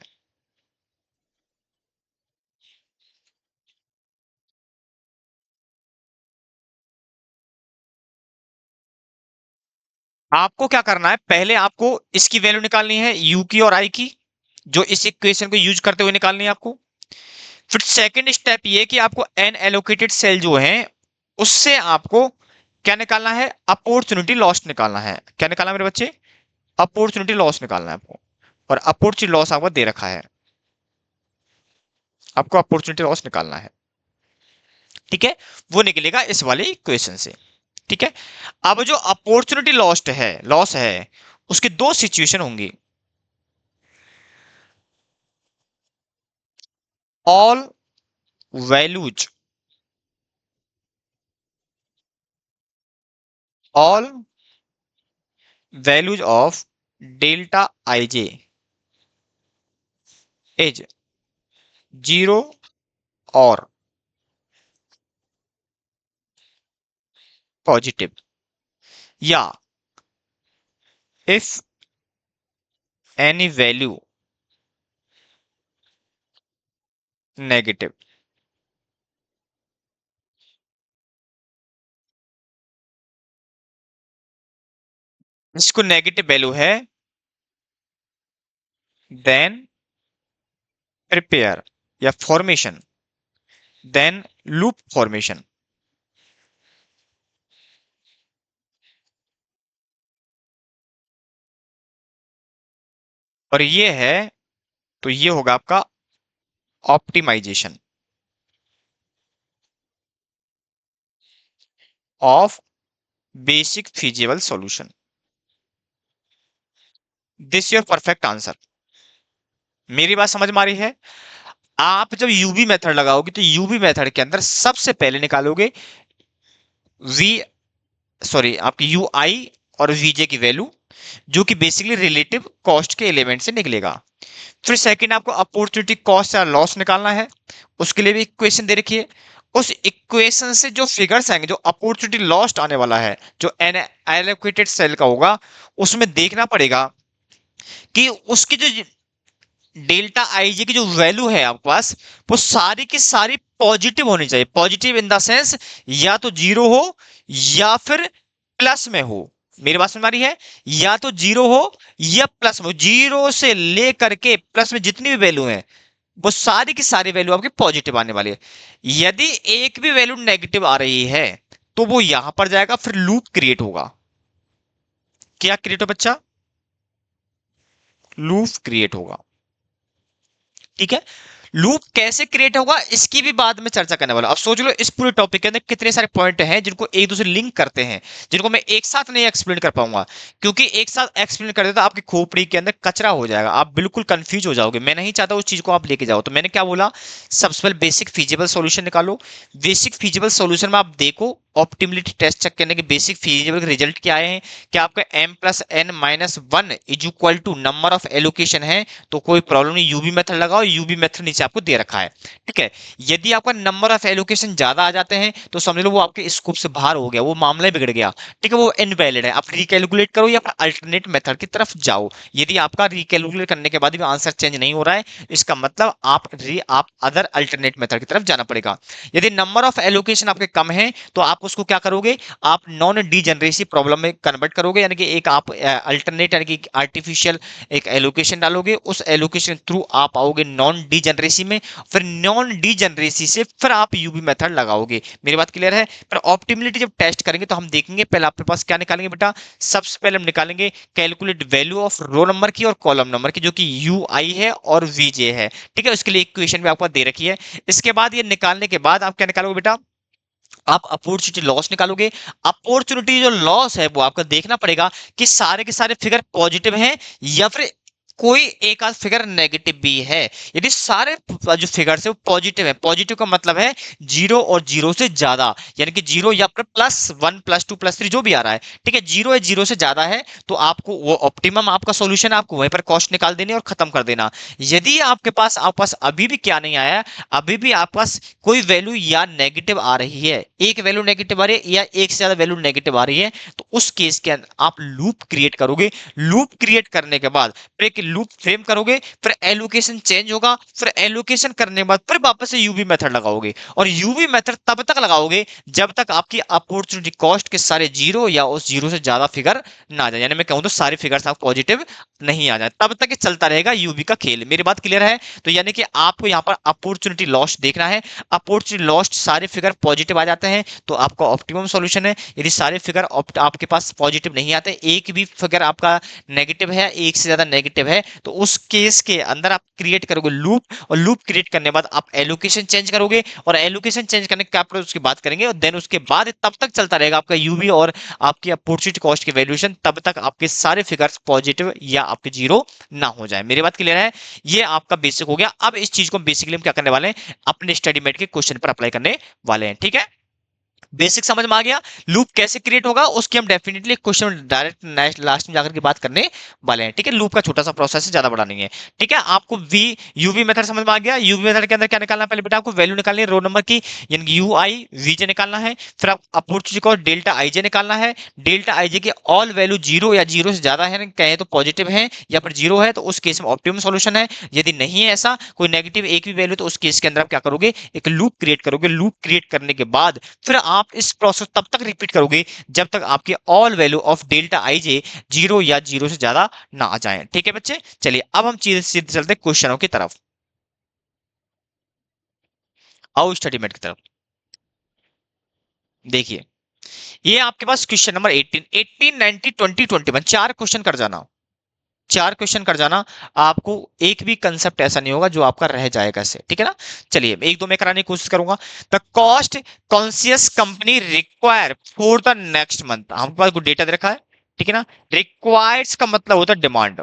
आपको क्या करना है, पहले आपको इसकी वैल्यू निकालनी है, यू की और आई की, जो इस इक्वेशन को यूज करते हुए निकालनी है आपको। फिर सेकंड स्टेप ये कि आपको एन एलोकेटेड सेल जो है उससे आपको क्या निकालना है, अपॉर्चुनिटी लॉस निकालना है। क्या निकालना है मेरे बच्चे, अपॉर्चुनिटी लॉस निकालना है आपको। और अपॉर्चुनिटी लॉस आपको दे रखा है, आपको अपॉर्चुनिटी लॉस निकालना है। ठीक है, वो निकलेगा इस वाले इक्वेशन से। ठीक है, अब जो अपॉर्चुनिटी लॉस है उसकी दो सिचुएशन होंगी। All values, all values of delta I J is zero और पॉजिटिव, या इफ एनी वैल्यू नेगेटिव। इसको नेगेटिव वैल्यू है, देन प्रिपेयर या फॉर्मेशन, देन लूप फॉर्मेशन। और ये है, तो ये होगा आपका optimisation of basic feasible solution. This your perfect answer. मेरी बात समझ में आ रही है। आप जब यूबी मेथड लगाओगे तो यूबी मेथड के अंदर सबसे पहले निकालोगे वी, सॉरी आपकी यू आई और वीजे की वैल्यू, जो कि बेसिकली रिलेटिव कॉस्ट के एलिमेंट से निकलेगा। फिर सेकंड आपको अपॉर्चुनिटी कॉस्ट या लॉस निकालना है, उसके लिए भी इक्वेशन दे रखी है। उस इक्वेशन से जो फिगर्स आएंगे, जो अपॉर्चुनिटी लॉस्ट आने वाला है, जो एन एलोकेटेड सेल का होगा, उसमें देखना पड़ेगा कि उसकी जो डेल्टा आई जी की जो वैल्यू है आपके पास, वो सारी की सारी पॉजिटिव होनी चाहिए। पॉजिटिव इन द सेंस या तो जीरो हो या फिर प्लस में हो। मेरी बात समझ आ रही है, या तो जीरो हो या प्लस में हो। जीरो से लेकर के प्लस में जितनी भी वैल्यू है वो सारी की सारी वैल्यू आपकी पॉजिटिव आने वाली है। यदि एक भी वैल्यू नेगेटिव आ रही है तो वो यहां पर जाएगा, फिर लूप क्रिएट होगा। क्या क्रिएट हो बच्चा, लूप क्रिएट होगा। ठीक है, लूप कैसे क्रिएट होगा इसकी भी बाद में चर्चा करने वाला। अब सोच लो इस पूरे टॉपिक के अंदर कितने सारे पॉइंट हैं जिनको एक दूसरे लिंक करते हैं, जिनको मैं एक साथ नहीं एक्सप्लेन कर पाऊंगा, क्योंकि एक साथ एक्सप्लेन कर देता आपकी खोपड़ी के अंदर कचरा हो जाएगा, आप बिल्कुल कंफ्यूज हो जाओगे। मैं नहीं चाहता उस चीज को आप लेके जाओ। तो मैंने क्या बोला, सबसे पहले बेसिक फिजिबल सॉल्यूशन निकालो। बेसिक फिजिबल सॉल्यूशन में आप देखो ऑप्टिमिलिटी टेस्ट चेक करने के बेसिक फिजिबल रिजल्ट क्या आए हैं। क्या आपका m plus N minus one is equal to number of allocation है, तो कोई प्रॉब्लम नहीं, यूबी मेथड लगाओ। यूबी मेथड नीचे आपको दे रखा है। ठीक है, यदि आपका नंबर ऑफ एलोकेशन ज्यादा आ जाते हैं तो समझ लो वो आपके स्कोप से बाहर हो गया, वो मामला ही बिगड़ गया। ठीक है, वो इनवैलिड है, आप रिकैलकुलेट करो या फिर अल्टरनेट मेथड की तरफ जाओ। यदि आपका रिकैलकुलेट करने के बाद भी आंसर चेंज नहीं हो रहा है, इसका मतलब आप अदर अल्टरनेट मेथड की तरफ जाना पड़ेगा। यदि नंबर ऑफ एलोकेशन आपके कम है तो आप उसको क्या करोगे, आप नॉन डीजनरेसी प्रॉब्लम में कन्वर्ट करोगे, यानी कि एक आप अल्टरनेट यानी कि आर्टिफिशियल एक एलोकेशन डालोगे, उस एलोकेशन थ्रू आप आओगे नॉन डीजनरेसी में, फिर नॉन डीजनरेसी से फिर आप यूबी मेथड लगाओगे। मेरी बात क्लियर है। पर ऑप्टिमिलिटी जब टेस्ट करेंगे तो हम देखेंगे, पहले आपके पास क्या निकालेंगे बेटा, सबसे पहले हम निकालेंगे calculate value of row number की और कॉलम नंबर की, जो कि यू आई है और वीजे है। ठीक है, उसके लिए इक्वेशन भी आपको दे रखी है। इसके बाद ये निकालने के बाद आप क्या निकालोगे बेटा, आप अपॉर्चुनिटी लॉस निकालोगे। अपॉर्चुनिटी जो लॉस है वो आपको देखना पड़ेगा कि सारे के सारे फिगर पॉजिटिव हैं या फिर कोई एक आध फिगर नेगेटिव भी है। यदि सारे जो फिगर्स है वो पॉजिटिव है, पॉजिटिव का मतलब है जीरो और जीरो से ज्यादा, यानी कि जीरो या फिर plus one plus two plus three जो भी आ रहा है। ठीक है, जीरो है जीरो से ज्यादा है तो आपको वो ऑप्टिमम आपका सॉल्यूशन है, आपको वहीं पर कॉस्ट निकाल देनी और खत्म कर देना। यदि आपके पास अभी भी क्या नहीं आया, अभी भी आपके पास कोई वैल्यू या नेगेटिव आ रही है, एक वैल्यू नेगेटिव आ रही है या एक से ज्यादा वैल्यू नेगेटिव आ रही है, तो उस केस के अंदर आप लूप क्रिएट करोगे। लूप क्रिएट करने के बाद फिर एक लूप फ्रेम करोगे, फिर एलोकेशन चेंज होगा, फिर एलोकेशन करने के बाद फिर वापस से यूवी मेथड लगाओगे, और यूवी मेथड तब तक लगाओगे जब तक आपकी अपॉर्चुनिटी कॉस्ट के सारे जीरो या उस जीरो से ज्यादा फिगर ना आ जाए, यानी मैं कहूं तो सारे फिगर्स आप पॉजिटिव नहीं आ जाए, तब तक ये चलता रहेगा यूवी का खेल। मेरी बात क्लियर है? तो यानी कि आपको यहाँ पर अपॉर्चुनिटी लॉस्ट देखना है, अपॉर्चुनिटी लॉस्ट सारे फिगर पॉजिटिव आ जाते हैं तो आपका ऑप्टिमम सॉल्यूशन है। यदि सारे फिगर आपके पास पॉजिटिव नहीं आते, एक भी फिगर आपका नेगेटिव है, एक से ज्यादा नेगेटिव है, तो उस केस के अंदर आप क्रिएट करोगे लूप, और लूप क्रिएट करने के बाद आप एलोकेशन चेंज करोगे, और एलोकेशन चेंज करने के बाद उसकी बात करेंगे, और देन उसके बाद तब तक चलता रहेगा आपका यूवी और आपकी अपॉर्चुनिटी कॉस्ट की वैल्यूएशन, तब तक आपके सारे फिगर्स पॉजिटिव या आपके जीरो ना हो जाए। मेरी बात क्लियर है? ये आपका बेसिक हो गया। अब इस चीज को बेसिकली हम क्या करने वाले हैं, अपने स्टडी मेट के क्वेश्चन पर अप्लाई करने वाले हैं। ठीक है, बेसिक समझ में आ गया। लूप कैसे क्रिएट होगा उसकी हम डेफिनेटली क्वेश्चन डायरेक्ट लास्ट में जाकर के बात करने वाले हैं। ठीक है, लूप का छोटा सा प्रोसेस है, ज्यादा बड़ा नहीं है। ठीक है, आपको वी यूवी मेथड समझ में आ गया। यूवी मेथड के अंदर क्या निकालना है, पहले बेटा आपको वैल्यू निकालनी है रो नंबर की, यानी कि यू आई वीजे निकालना है, फिर आप अपॉर्चुनिटी को डेल्टा आईजे निकालना है। डेल्टा आईजे की ऑल वैल्यू जीरो या जीरो से ज्यादा है, कहे तो पॉजिटिव है या फिर जीरो है, तो उस केस में ऑप्टिमम सॉल्यूशन है। यदि नहीं है ऐसा कोई नेगेटिव एक भी वैल्यू, तो उस केस के अंदर आप क्या करोगे, एक लूप क्रिएट करोगे। लूप क्रिएट करने के बाद फिर आप इस प्रोसेस तब तक रिपीट करोगे जब तक आपकी all value of delta i j zero या जीरो से ज्यादा ना आ जाए। ठीक है बच्चे, चलिए अब हम सीधे सीधे चलते क्वेश्चनों की तरफ। आओ स्टडी मेट की तरफ। देखिए, ये आपके पास क्वेश्चन नंबर 18, 18, 90, 20, 21, चार क्वेश्चन कर जाना, चार क्वेश्चन कर जाना। आपको एक भी कंसेप्ट ऐसा नहीं होगा जो आपका रह जाएगा से, ठीक है ना। चलिए एक दो मैं कराने की कोशिश करूंगा। The cost conscious company require for the next month, हमारे पास कुछ डेटा दे रखा है, ठीक है ना। रिक्वायर्स का मतलब होता है demand,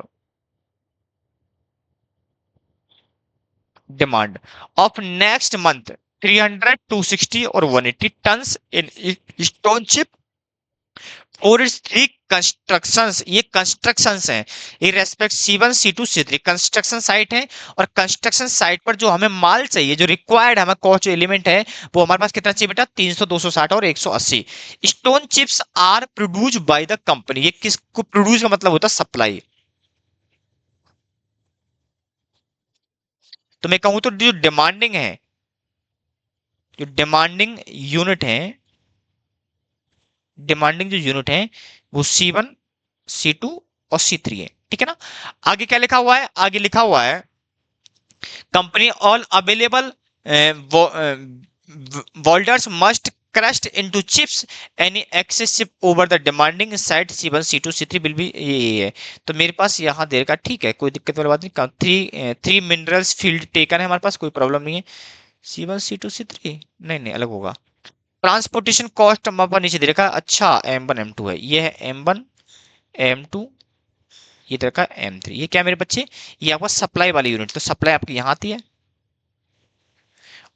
demand of next month 300, 260 और 180 टन्स इन स्टोन चिप और इट्स थ्री कंस्ट्रक्शंस। ये कंस्ट्रक्शंस हैं, ये respect C1, C2, C3 construction site है। और कंस्ट्रक्शन साइट पर जो हमें माल चाहिए, जो रिक्वायर्ड हमारा कॉस्ट एलिमेंट है, वो हमारे पास कितना चाहिए बेटा, 300, 260 और 180। Stone chips are produce by the company, ये किसको प्रोड्यूस का मतलब होता है, सप्लाई। तो मैं कहूं तो जो डिमांडिंग है, जो डिमांडिंग यूनिट है, डिमांडिंग जो यूनिट है वो C1, C2 और C3 है, ठीक है ना। आगे क्या लिखा हुआ है, आगे लिखा हुआ है company all available Wolders must crushed into chips, any excess chip over the demanding side C1, C2, C3 will be ये है। तो मेरे पास यहाँ दे रखा, ठीक है, कोई दिक्कत वाली बात नहीं। थ्री मिनरल्स फील्ड टेकन है हमारे पास, कोई प्रॉब्लम नहीं है। C1, C2, C3 नहीं नहीं अलग होगा। ट्रांसपोर्टेशन कॉस्ट हमारे पास नीचे दे रखा, अच्छा M1 M2 है, ये है M1 M2, ये दे रखा M3। ये क्या मेरे बच्चे, ये आपका सप्लाई वाली यूनिट, तो सप्लाई आपकी यहाँ आती है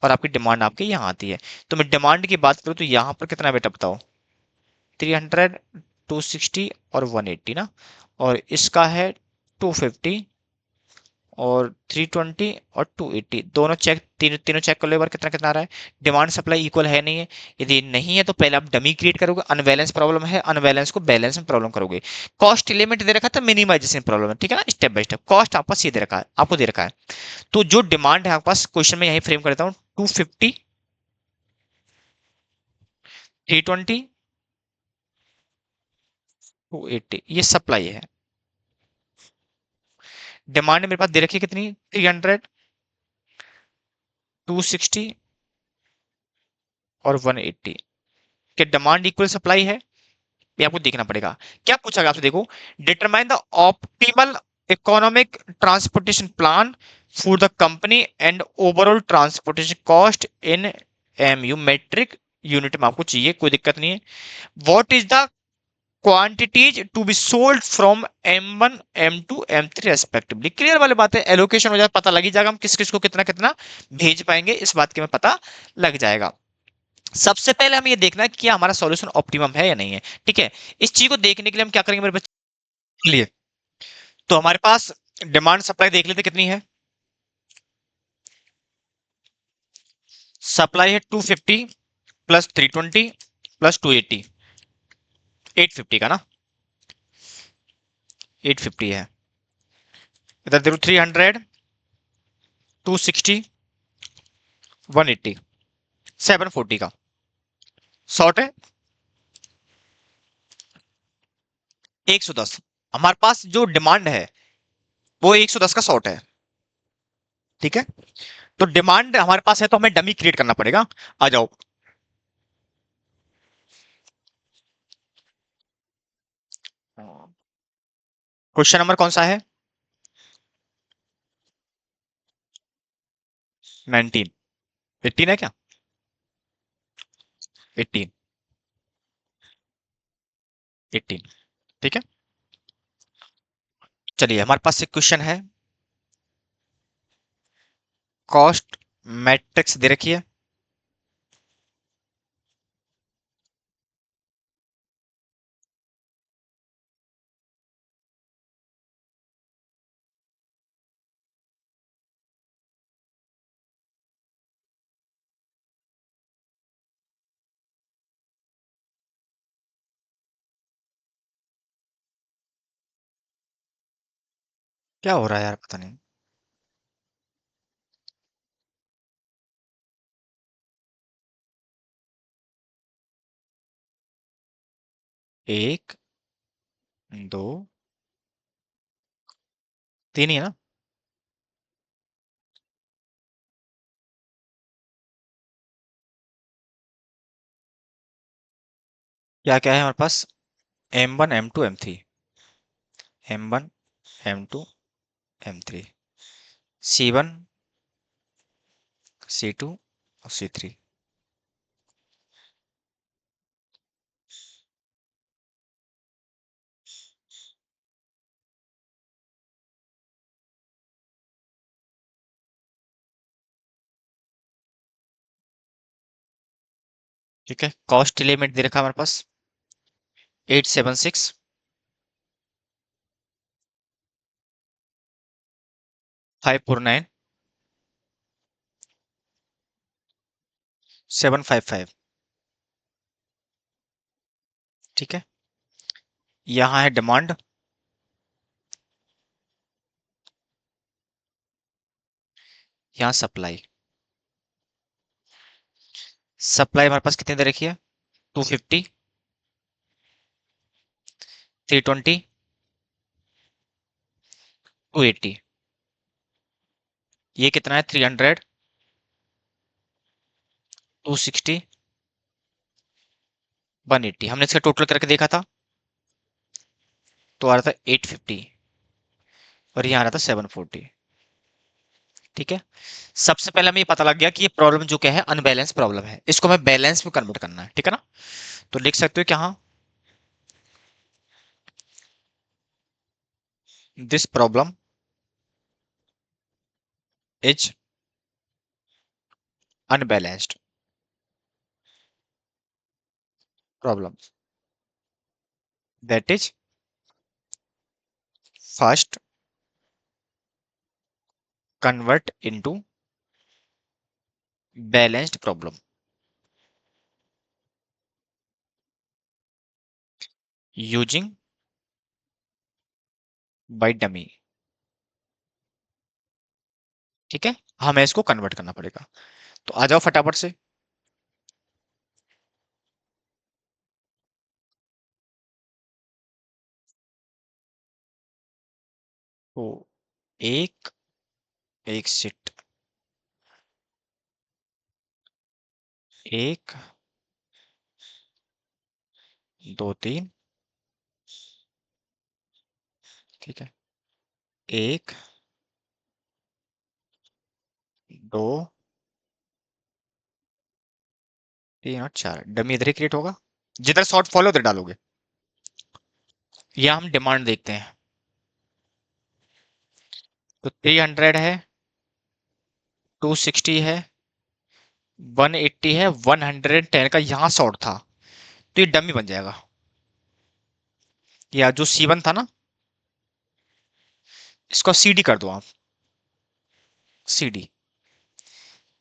और आपकी डिमांड आपके यहाँ आती है। तो मैं डिमांड की बात करूँ तो यहाँ पर कितना बेटा बताओ, 300, 260 और 180 ना, और इसका है 250 और 320 और 280, दोनों चेक, तीनों चेक कर लो एक बार कितना कितना आ रहा है। डिमांड सप्लाई इक्वल है नहीं है, यदि नहीं है तो पहले आप डमी क्रिएट करोगे, अनबैलेंस प्रॉब्लम है, अनबैलेंस को बैलेंस में प्रॉब्लम करोगे। कॉस्ट एलिमेंट दे रखा था, मिनिमाइजेशन प्रॉब्लम है, ठीक है ना। स्टेप बाय स्टेप कॉस्ट आपको ये दे रखा है, आपको दे रखा है। तो जो डिमांड है आपके पास क्वेश्चन में यही फ्रेम करता हूँ, 250, 320, 280, ये सप्लाई है। डिमांड मेरे पास दे रखी है कितनी, 300, 260 और 180। क्या डिमांड इक्वल सप्लाई है, ये आपको देखना पड़ेगा। क्या पूछा गया आपसे, देखो, determine the optimal economic transportation plan for the company and overall transportation cost in MU metric unit में आपको चाहिए, कोई दिक्कत नहीं है। What is the quantities to be sold from M1, M2, M3 respectively. Clear वाली बात है, एलोकेशन हो जाए, पता लग ही जाएगा हम किस किस को कितना कितना भेज पाएंगे, इस बात के में पता लग जाएगा। सबसे पहले हमें ये देखना है कि क्या हमारा सॉल्यूशन ऑप्टिमम है या नहीं है, ठीक है। इस चीज को देखने के लिए हम क्या करेंगे मेरे बच्चे लिए, तो हमारे पास डिमांड सप्लाई देख लेते कितनी है। सप्लाई है 250 प्लस 320 प्लस 280, 850 का ना, 850 है। इधर देखो 300, 260, 180, 740 का शॉर्ट है 110। हमारे पास जो डिमांड है वो 110 का शॉर्ट है। ठीक है, तो डिमांड हमारे पास है तो हमें डमी क्रिएट करना पड़ेगा। आ जाओ। क्वेश्चन नंबर कौन सा है? 19, 18 है क्या? 18, 18। ठीक है, चलिए हमारे पास एक क्वेश्चन है। कॉस्ट मैट्रिक्स दे रखी है। क्या हो रहा है यार, पता नहीं। एक, दो, तीन ही है ना? क्या क्या है हमारे पास? M1, M2, M3, M1, M2, M3, C1, C2 और C3। ठीक है, कॉस्ट एलिमेंट दे रखा है हमारे पास 876, 549, 755। ठीक है, यहाँ है डिमांड, यहाँ सप्लाई। सप्लाई हमारे पास कितनी दे रखी है? 250, 320, 280। ये कितना है? 300, 260, 180। हमने इसका टोटल करके देखा था तो आ रहा था 850 और यहाँ आ रहा था 740। ठीक है, सबसे पहले हमें ये पता लग गया कि ये प्रॉब्लम जो क्या है, अनबैलेंस प्रॉब्लम है। इसको हमें बैलेंस में कन्वर्ट करना है। ठीक है ना? तो लिख सकते हो कि हाँ, this problem is unbalanced problem, that is first convert into balanced problem using by dummy. ठीक है, हमें इसको कन्वर्ट करना पड़ेगा। तो आ जाओ फटाफट से। तो एक, एक सिट, एक, दो, तीन। ठीक है, एक, दो, तीन और चार। डमी इधर ही क्रिएट होगा, जिधर शॉर्ट फॉलो उधर डालोगे। या हम डिमांड देखते हैं। तो 300 है, 260 है, 180 है, 110 का यहाँ शॉर्ट था तो ये डमी बन जाएगा। या जो C1 था ना, इसको CD कर दो आप। CD,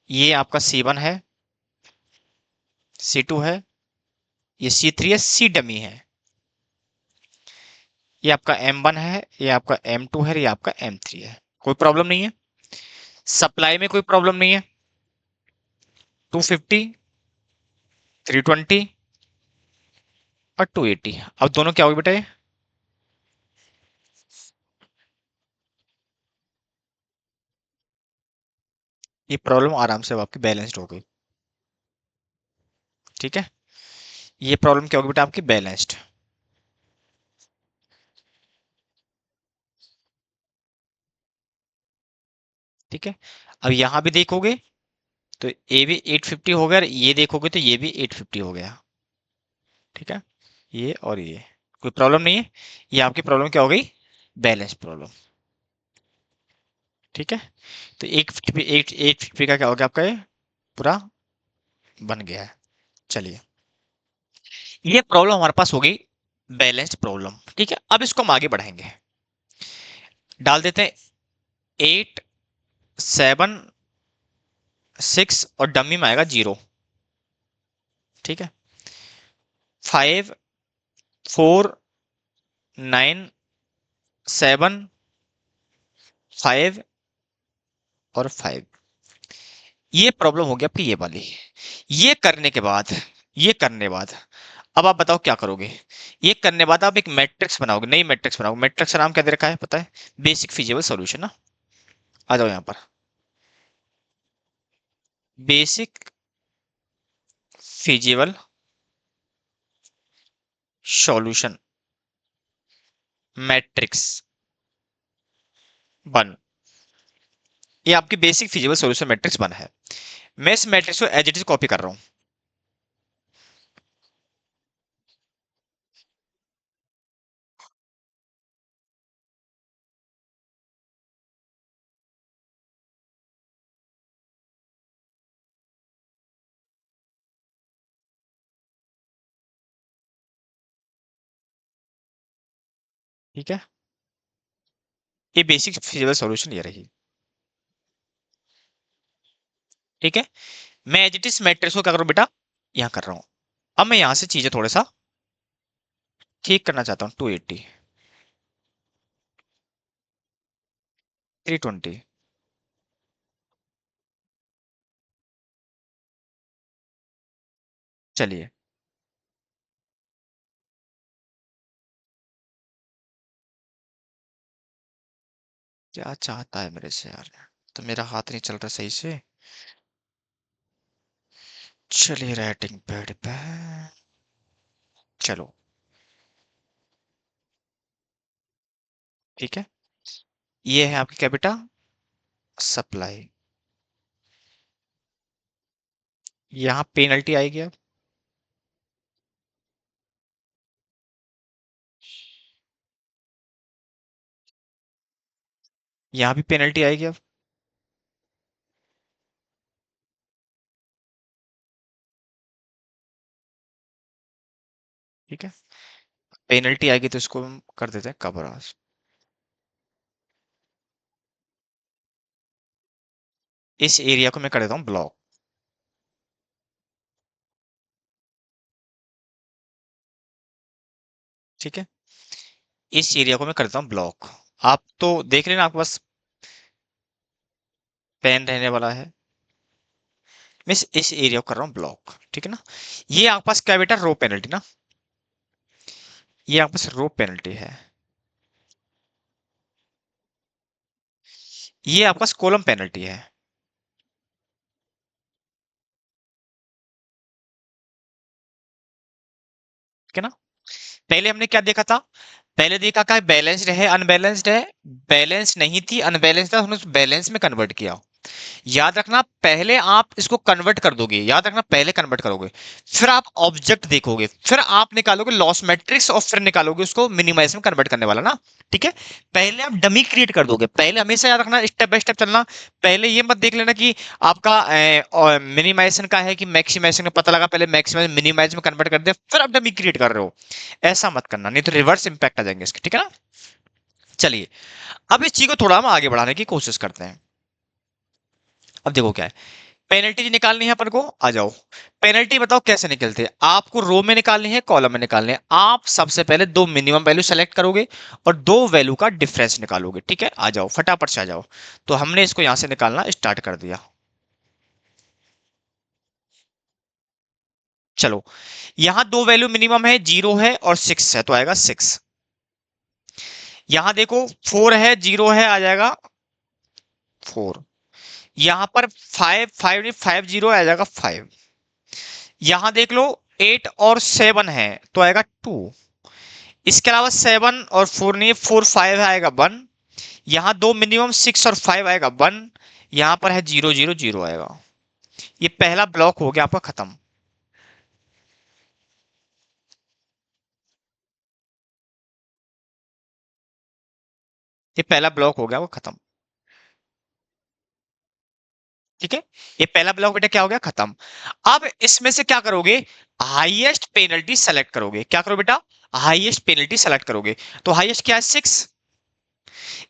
ये आपका C1 है, C2 है, ये C3 है, C डमी है। ये आपका M1 है, ये आपका M2 है, ये आपका M3 है। कोई प्रॉब्लम नहीं है, सप्लाई में कोई प्रॉब्लम नहीं है। 250, 320 और 280। अब दोनों क्या होगी बेटा? ये प्रॉब्लम आराम से अब आपकी बैलेंस्ड हो गई। ठीक है, ये प्रॉब्लम क्या होगी बेटा? आपकी बैलेंस्ड। ठीक है, अब यहां भी देखोगे तो ये भी 850 हो गया, और ये देखोगे तो ये भी 850 हो गया। ठीक है, ये और ये कोई प्रॉब्लम नहीं है। ये आपकी प्रॉब्लम क्या हो गई? Balance problem. ठीक है, तो 850 का क्या हो गया आपका? ये पूरा बन गया है। चलिए, ये प्रॉब्लम हमारे पास हो गई बैलेंस्ड प्रॉब्लम। ठीक है, अब इसको हम आगे बढ़ाएंगे। डाल देते हैं 8, 7, 6 और डमी में आएगा 0। ठीक है, 5, 4, 9, 7, 5 और 5। ये प्रॉब्लम हो गई आपकी ये वाली। ये करने के बाद, ये करने बाद अब आप बताओ क्या करोगे? ये करने बाद आप एक मैट्रिक्स बनाओगे, नई मैट्रिक्स बनाओगे। मैट्रिक्स का नाम क्या दे रखा है पता है? बेसिक फिजिबल सॉल्यूशन ना। आ जाओ यहाँ पर, बेसिक फिजिबल सॉल्यूशन मैट्रिक्स बन। ये आपकी बेसिक फिजिबल सॉल्यूशन मैट्रिक्स बन है। मैं इस मैट्रिक्स को एज इट इज कॉपी कर रहा हूँ। ठीक है, ये बेसिक फिजिबल सॉल्यूशन ये रही। ठीक है, मैं एज इट इज मैट्रिक्स को क्या करूँ बेटा? यहाँ कर रहा हूँ। अब मैं यहाँ से चीजें थोड़ा सा ठीक करना चाहता हूँ। 280, 320। चलिए, क्या चाहता है मेरे से यार? तो मेरा हाथ नहीं चल रहा सही से। चलिए, राइटिंग पैड पे। चलो, ठीक है, ये है आपकी क्या बेटा? सप्लाई। यहाँ पेनल्टी आएगी अब। यहाँ भी पेनल्टी आएगी अब। ठीक है, पेनल्टी आएगी तो इसको हम कर देते हैं कवर। इस एरिया को मैं कर देता हूँ ब्लॉक। ठीक है, इस एरिया को मैं कर देता हूँ ब्लॉक। आप तो देख लेना, आपके पास पेन रहने वाला है। मैं इस एरिया को कर रहा हूँ ब्लॉक। ठीक है ना, ये आपके पास क्या बेटा? रो पेनल्टी ना। ये आपके पास रो पेनल्टी है, ये आपके पास कॉलम पेनल्टी है। ठीक है ना, पहले हमने क्या देखा था? पहले देखा क्या? बैलेंस्ड है, अनबैलेंस्ड है। बैलेंस नहीं थी, अनबैलेंस्ड था, हमने उस बैलेंस में कन्वर्ट किया। याद रखना, पहले आप इसको कन्वर्ट कर दोगे। याद रखना, पहले कन्वर्ट करोगे, फिर आप ऑब्जेक्ट देखोगे, फिर आप निकालोगे लॉस मैट्रिक्स, और फिर निकालोगे उसको मिनिमाइज में कन्वर्ट करने वाला ना। ठीक है, पहले आप डमी क्रिएट कर दोगे। पहले हमेशा याद रखना, स्टेप बाय स्टेप चलना। पहले ये मत देख लेना कि आपका मिनिमाइजेशन का है कि मैक्सिमाइजेशन का पता लगा, पहले मैक्सिमाइज मिनिमाइज में कन्वर्ट कर दिया, फिर आप डमी क्रिएट कर रहे हो। ऐसा मत करना, नहीं तो रिवर्स इंपैक्ट आ जाएंगे इसके। ठीक है ना, चलिए, अब इस चीज को थोड़ा हम आगे बढ़ाने की कोशिश करते हैं। अब देखो क्या है, पेनल्टी निकालनी है अपन को, आ जाओ। पेनल्टी बताओ कैसे निकलते हैं, आपको रो में निकालनी है, कॉलम में निकालनी है। आप सबसे पहले दो मिनिमम वैल्यू सेलेक्ट करोगे और दो वैल्यू का डिफरेंस निकालोगे, ठीक है। आ जाओ फटाफट से आ जाओ। तो हमने इसको यहां से निकालना स्टार्ट कर दिया। चलो, यहां दो वैल्यू मिनिमम है, 0 है और 6 है, तो आएगा 6। यहां देखो 4 है, 0 है, आ जाएगा 4। यहां पर 5 5 नहीं, 5 0 आ जाएगा 5। यहां देख लो 8 और 7 है, तो आएगा 2। इसके अलावा 7 और 4 नहीं, 4 5 आएगा 1। यहां दो मिनिमम 6 और 5 आएगा 1। यहां पर है 0 0 0 आएगा। ये पहला ब्लॉक हो गया आपका खत्म। ये पहला ब्लॉक हो गया वो खत्म। ठीक है, ये पहला ब्लॉक बेटा क्या हो गया, खत्म। अब इसमें से क्या करोगे, हाईएस्ट पेनल्टी सेलेक्ट करोगे। क्या करो बेटा, हाईएस्ट पेनल्टी सेलेक्ट करोगे। तो हाईएस्ट क्या है, 6।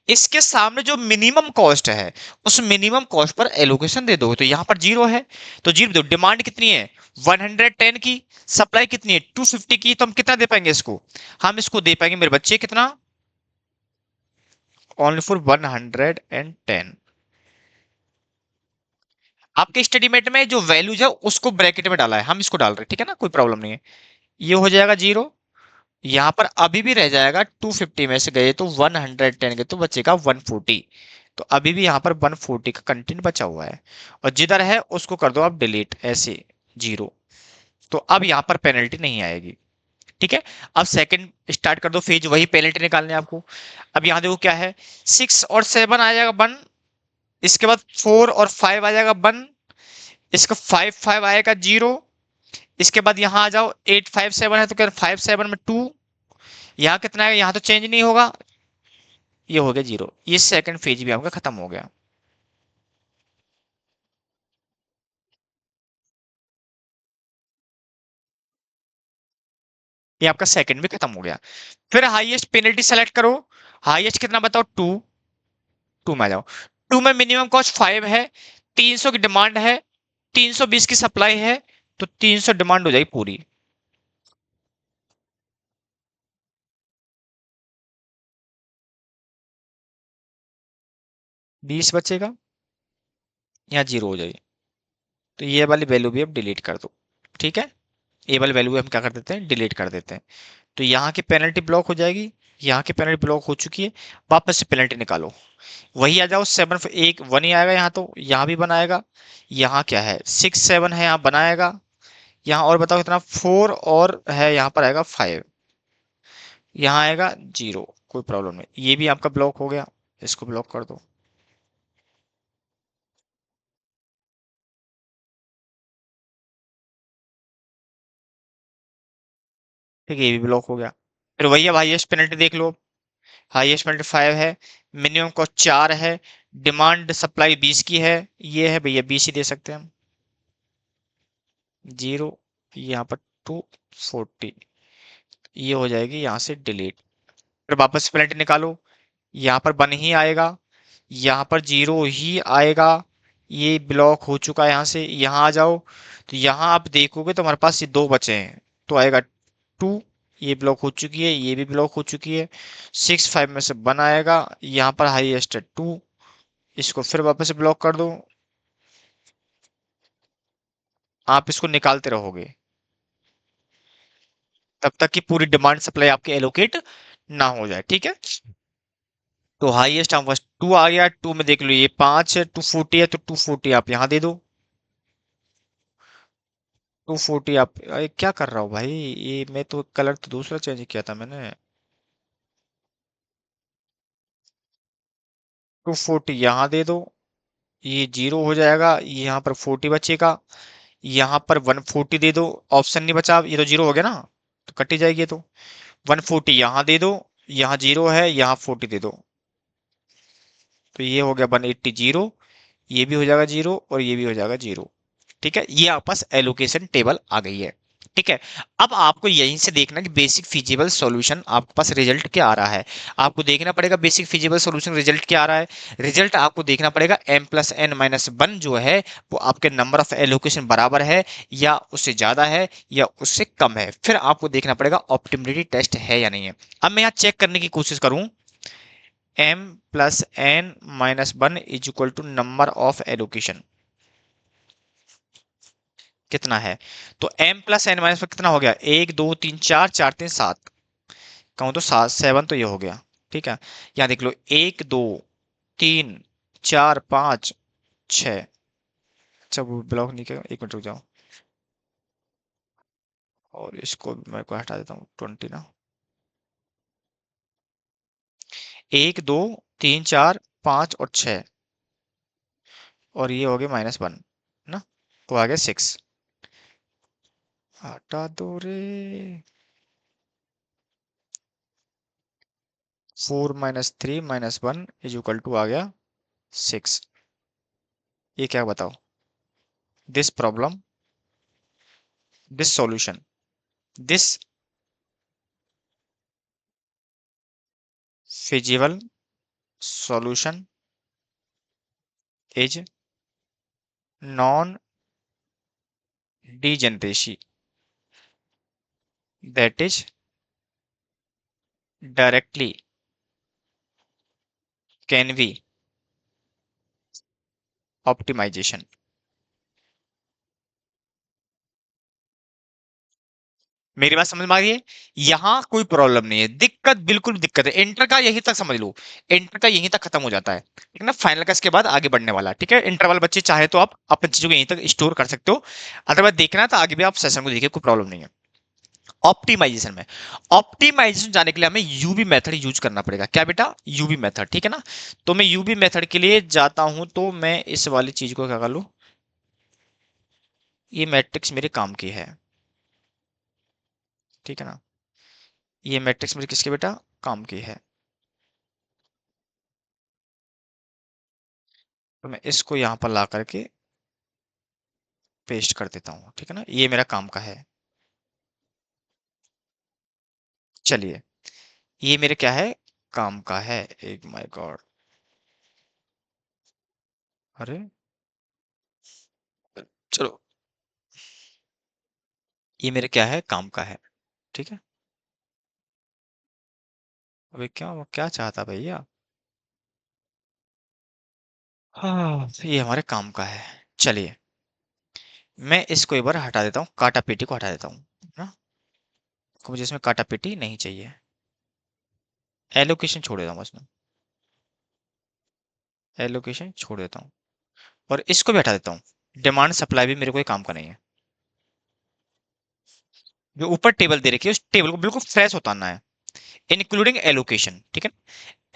इसके सामने जो मिनिमम कॉस्ट है, उस मिनिमम कॉस्ट पर एलोकेशन दे दो। तो यहां पर 0 है, तो 0 दो। डिमांड कितनी है, 110 की। सप्लाई कितनी है, 250 की। तो हम कितना दे पाएंगे इसको, हम इसको दे पाएंगे मेरे बच्चे कितना, ओनली फॉर 110। आपके स्टेडीमेट में जो वैल्यूज है उसको ब्रैकेट में डाला है, हम इसको डाल रहे हैं, ठीक है ना, कोई प्रॉब्लम नहीं है। ये हो जाएगा 0। यहां पर अभी भी रह जाएगा, 250 में से गए तो 110 गए तो बचेगा 140। तो अभी भी यहाँ पर 140 का कंटेंट बचा हुआ है, और जिधर है उसको कर दो आप डिलीट, ऐसे 0। तो अब यहाँ पर पेनल्टी नहीं आएगी, ठीक है। अब सेकंड स्टार्ट कर दो फेज, वही पेनल्टी निकालने आपको। अब यहाँ देखो क्या है, 6 और 7 आ जाएगा 1। इसके बाद 4 और 5 आ जाएगा 1। इसका 5 5 आएगा 0। इसके बाद यहाँ आ जाओ, 8 5 7 है तो क्या, 5 7 में 2। यहाँ कितना है, यहाँ तो चेंज नहीं होगा, ये हो गया 0। ये सेकंड फेज भी आपका खत्म हो गया। ये आपका सेकंड भी खत्म हो गया। फिर हाईएस्ट पेनल्टी सेलेक्ट करो। हाईएस्ट कितना बताओ, 2। 2 में आ जाओ। 2 में मिनिमम कॉस्ट 5 है, 300 की डिमांड है, 320 की सप्लाई है, तो 300 डिमांड हो जाएगी पूरी। 20 बचेगा, यहाँ 0 हो जाएगी। तो ये वाली वैल्यू भी अब डिलीट कर दो, ठीक है। ये वाली वैल्यू हम क्या कर देते हैं, डिलीट कर देते हैं। तो यहाँ की पेनल्टी ब्लॉक हो जाएगी, यहाँ की पेनल्टी ब्लॉक हो चुकी है। वापस से पेनल्टी निकालो, वही आ जाओ। 7 एक 1 ही आएगा यहाँ, तो यहाँ भी बनाएगा। यहाँ क्या है, 6 7 है, यहाँ बनाएगा। यहाँ और बताओ कितना, 4 और है, यहाँ पर आएगा 5। यहाँ आएगा 0, कोई प्रॉब्लम नहीं। ये भी आपका ब्लॉक हो गया, इसको ब्लॉक कर दो। ठीक है, ये भी ब्लॉक हो गया। फिर वही अब हाईएस्ट पेनल्टी देख लो। हाईएस्ट पेनल्टी 5 है, मिनिमम कॉस्ट 4 है, डिमांड सप्लाई 20 की है। ये है भैया 20 ही दे सकते हैं हम। 0, यहाँ पर 240, ये हो जाएगी यहाँ से डिलीट। फिर वापस पेनल्टी निकालो, यहाँ पर 1 ही आएगा, यहाँ पर 0 ही आएगा। ये ब्लॉक हो चुका है, यहाँ से यहाँ आ जाओ। तो यहाँ आप देखोगे तो हमारे पास ये दो बचे हैं, तो आएगा 2। ये ब्लॉक हो चुकी है, ये भी ब्लॉक हो चुकी है। 6 5 में से 1 आएगा, यहाँ पर हाईएस्ट है 2। इसको फिर वापस से ब्लॉक कर दो। आप इसको निकालते रहोगे तब तक कि पूरी डिमांड सप्लाई आपकी एलोकेट ना हो जाए, ठीक है। तो हाईएस्ट हम बस 2 आ गया। 2 में देख लो ये 5 है, 240 है, तो 240 आप यहाँ दे दो। 240 आप, अरे क्या कर रहा हूँ भाई, ये मैं तो कलर तो दूसरा चेंज किया था मैंने। 240 यहाँ दे दो, ये 0 हो जाएगा, ये यहाँ पर 40 बचेगा। यहाँ पर 140 दे दो, ऑप्शन नहीं बचा, ये तो 0 हो गया ना, तो कट ही जाएगी ये तो। 140 यहाँ दे दो, यहाँ 0 है, यहाँ 40 दे दो। तो ये हो गया 180 0। ये भी हो जाएगा 0 और ये भी हो जाएगा 0। ठीक है, ये आपस एलोकेशन टेबल आ गई है। ठीक है। अब आपको यहीं से देखना कि बेसिक फिजिबल सॉल्यूशन आपके पास रिजल्ट क्या आ रहा है। आपको देखना पड़ेगा बेसिक फिजिबल सॉल्यूशन रिजल्ट क्या आ रहा है। रिजल्ट आपको देखना पड़ेगा m+n-1 जो है वो आपके नंबर ऑफ एलोकेशन बराबर है या उससे ज्यादा है या उससे कम है। फिर आपको देखना पड़ेगा ऑप्टिमलिटी टेस्ट है या नहीं है। अब मैं यहाँ चेक करने की कोशिश करूं, m+n-1 is equal to number of allocation कितना है। तो m+n- कितना हो गया, 1 2 3 4, 4 3 7, कहूँ तो 7 तो ये हो गया। ठीक है, यहाँ देख लो 1 2 3 4 5 6। अच्छा वो ब्लॉक नहीं किया, 1 मिनट रुक जाओ और इसको मैं को हटा देता हूँ 20 ना। 1 2 3 4 5 और 6 और ये हो गया -1 ना, तो आ गया 6। हटा दो रे। 4 - 3 - 1 इज इक्वल टू आ गया 6। ये क्या बताओ, this problem, this solution, this feasible solution is non degeneracy, that is directly can be optimization। मेरी बात समझ में आ गई है। यहाँ कोई प्रॉब्लम नहीं है, दिक्कत बिल्कुल दिक्कत है इंटर का यहीं तक समझ लो। इंटर का यहीं तक खत्म हो जाता है, ठीक है ना। फाइनल का इसके बाद आगे बढ़ने वाला है, ठीक है। इंटर वाले बच्चे चाहे तो आप अपनी चीजों को यहीं तक स्टोर कर सकते हो, अदरवाइज देखना है तो आगे भी आप सेशन को देखिए, कोई प्रॉब्लम नहीं है। ऑप्टिमाइजेशन में, ऑप्टिमाइजेशन जाने के लिए हमें यूबी मेथड यूज करना पड़ेगा। क्या बेटा, यूबी मेथड, ठीक है ना। तो मैं यूबी मेथड के लिए जाता हूं, तो मैं इस वाली चीज को क्या कर लूं, ये मैट्रिक्स मेरे काम की है, ठीक है ना। ये मैट्रिक्स मेरे किसके बेटा, काम की है। तो मैं इसको यहां पर ला करके पेस्ट कर देता हूं, ठीक है ना, ये मेरा काम का है। चलिए, ये मेरे क्या है, काम का है। एक माय गॉड, अरे चलो, ये मेरे क्या है, काम का है, ठीक है। अबे क्या, वो क्या चाहता भैया। हाँ, ये हमारे काम का है। चलिए, मैं इसको एक बार हटा देता हूँ, काटा पेटी को हटा देता हूँ ना, तो मुझे इसमें काटा पेटी नहीं चाहिए। एलोकेशन छोड़ देता हूँ, बस मैं एलोकेशन छोड़ देता हूँ और इसको भी हटा देता हूँ। डिमांड सप्लाई भी मेरे को काम का नहीं है। जो ऊपर टेबल दे रखी है उस टेबल को बिल्कुल फ्रेश उतारना है, इंक्लूडिंग एलोकेशन, ठीक है।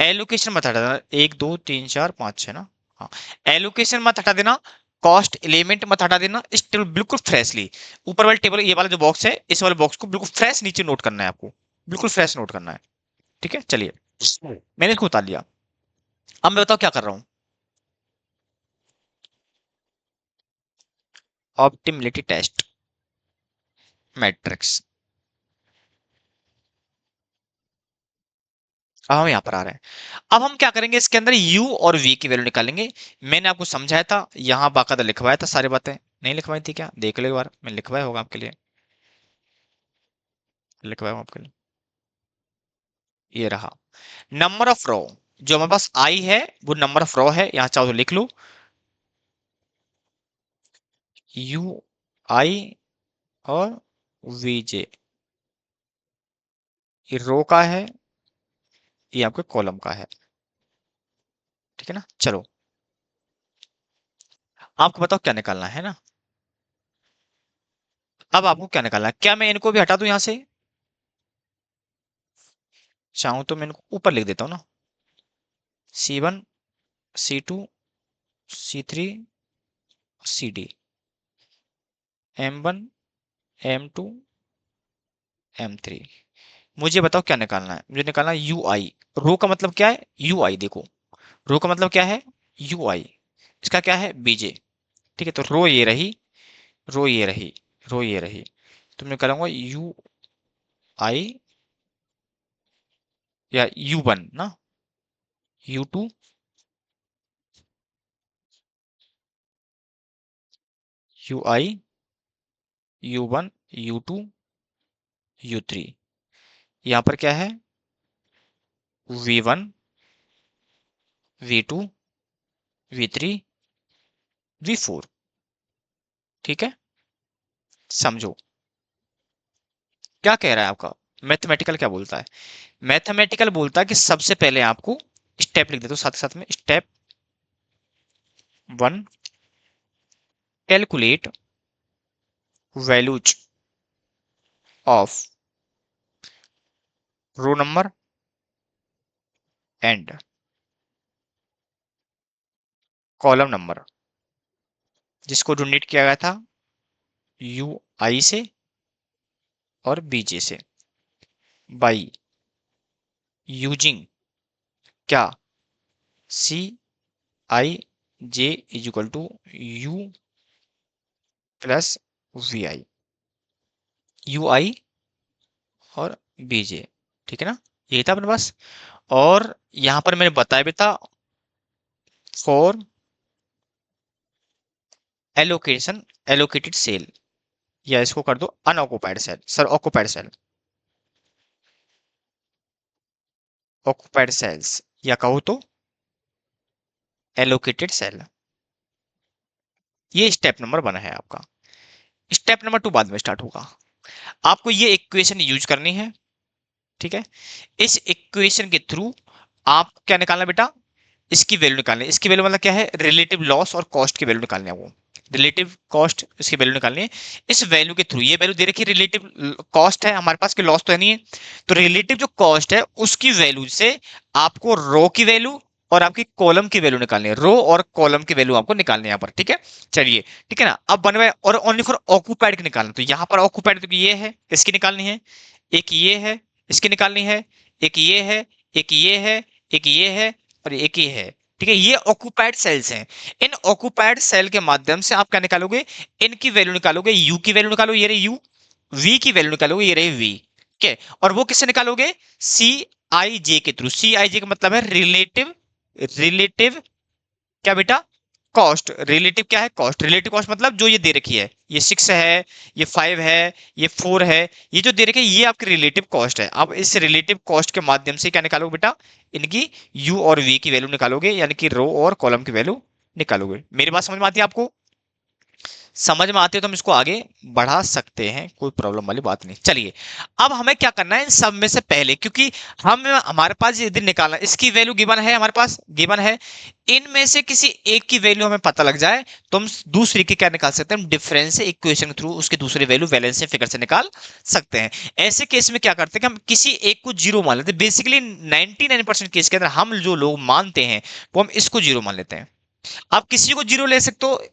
एलोकेशन मत हटा देना, 1 2 3 4 5 6 ना। हाँ, एलोकेशन मत हटा देना, कॉस्ट एलिमेंट मत हटा देना, इस टेबल बिल्कुल फ्रेशली, ऊपर वाले टेबल, ये वाला जो बॉक्स है, इस वाले बॉक्स को बिल्कुल फ्रेश नीचे नोट करना है आपको, बिल्कुल फ्रेश नोट करना है, ठीक है। चलिए, मैंने इसको उतार लिया। अब मैं बताओ क्या कर रहा हूँ, ऑप्टिमिलिटी टेस्ट मैट्रिक्स। अब हम यहाँ पर आ रहे हैं। अब हम क्या करेंगे, इसके अंदर u और v की वैल्यू निकालेंगे। मैंने आपको समझाया था, यहाँ बाकायदा लिखवाया था सारी बातें, नहीं लिखवाई थी क्या, देख लो एक बार, मैं लिखवाया होगा आपके लिए, लिखवाया हूँ आपके लिए। ये रहा नंबर ऑफ रो, जो हमारे पास आई है वो नंबर ऑफ रो है, यहाँ चाहो तो लिख लो, यू आई और वी जे, ये रो का है, ये आपके कॉलम का है, ठीक है ना। चलो, आपको बताओ क्या निकालना है ना। अब आपको क्या निकालना है, क्या मैं इनको भी हटा दूं यहां से, चाहूं तो मैं इनको ऊपर लिख देता हूँ ना, C1 C2 C3 CD, M1 M2 M3। मुझे बताओ क्या निकालना है, मुझे निकालना है यू आई। रो का मतलब क्या है, यू आई, देखो रो का मतलब क्या है, यू आई, इसका क्या है, बीजे, ठीक है। तो रो ये रही, रो ये रही, रो ये रही, तो मैं करूंगा यू आई या U1 ना, U2, UI, U1, U2, U3। यहाँ पर क्या है, V1, V2, V3, V4। ठीक है, समझो क्या कह रहा है आपका मैथमेटिकल, क्या बोलता है। मैथमेटिकल बोलता है कि सबसे पहले आपको स्टेप लिख देता हूं साथ साथ में। Step 1, calculate values of row number and column number, जिसको डोनेट किया गया था यू आई से और बीजे से, बाई यूजिंग क्या, C I J is equal to U plus V I, U I और बीजे। ठीक है ना, यही था अपने पास। और यहां पर मैंने बताया भी था फॉर एलोकेशन, एलोकेटेड सेल, या इसको कर दो unoccupied cell, sir occupied cell, occupied cells, या कहो तो एलोकेटेड सेल। ये स्टेप नंबर 1 है आपका। स्टेप नंबर 2 बाद में स्टार्ट होगा। आपको ये इक्वेशन यूज करनी है। ठीक है, इस इक्वेशन के थ्रू आप क्या निकालना बेटा, इसकी वैल्यू निकालनी है। इसकी वैल्यू मतलब क्या है, रिलेटिव लॉस और कॉस्ट की वैल्यू निकालनी है। वो रिलेटिव कॉस्ट, इसकी वैल्यू निकालनी है। इस वैल्यू के थ्रू, ये वैल्यू दे रखी है, रिलेटिव कॉस्ट है हमारे पास, के लॉस तो है नहीं है, तो रिलेटिव जो कॉस्ट है उसकी वैल्यू से आपको रो की वैल्यू और आपकी कॉलम की वैल्यू निकालनी है। रो और कॉलम की वैल्यू आपको निकालनी है यहाँ पर। ठीक है, चलिए, ठीक है ना। अब बनवे और ओनली फॉर ऑक्यूपाइड की निकालना, तो यहाँ पर ऑक्यूपाइड तो ये है, इसकी निकालनी है। एक ये है, इसकी निकालनी है। एक ये है, एक ये है, एक ये है, और एक ये है। ठीक है, ये ऑक्यूपाइड सेल्स हैं। इन ऑक्यूपाइड सेल के माध्यम से आप क्या निकालोगे, इनकी वैल्यू निकालोगे। यू की वैल्यू निकालो, ये रही यू। वी की वैल्यू निकालोगे, ये रही वी। ठीक है, और वो किससे निकालोगे, सी आई जे के थ्रू। सी आई जे का मतलब है रिलेटिव, रिलेटिव क्या बेटा, कॉस्ट। रिलेटिव क्या है, कॉस्ट। रिलेटिव कॉस्ट मतलब जो ये दे रखी है, ये 6 है, ये 5 है, ये 4 है, ये जो दे रखी है ये आपकी रिलेटिव कॉस्ट है। अब इस रिलेटिव कॉस्ट के माध्यम से क्या निकालोगे बेटा, इनकी यू और वी की वैल्यू निकालोगे, यानी कि रो और कॉलम की वैल्यू निकालोगे। मेरी बात समझ में आती है आपको, समझ में आती है तो हम इसको आगे बढ़ा सकते हैं, कोई प्रॉब्लम वाली बात नहीं। चलिए, अब हमें क्या करना है इन सब में से पहले, क्योंकि हम हमारे पास ये दिन निकालना, इसकी वैल्यू गिवन है, हमारे पास गिवन है, इनमें से किसी एक की वैल्यू हमें पता लग जाए तो हम दूसरी की क्या निकाल सकते हैं, हम डिफरेंस से इक्वेशन के थ्रू उसकी दूसरी वैल्यू बैलेंस से फिगर से निकाल सकते हैं। ऐसे केस में क्या करते हैं कि हम किसी एक को जीरो मान लेते हैं। बेसिकली 99% केस के अंदर हम जो लोग मानते हैं वो हम इसको जीरो मान लेते हैं। आप किसी को जीरो ले सकते हो,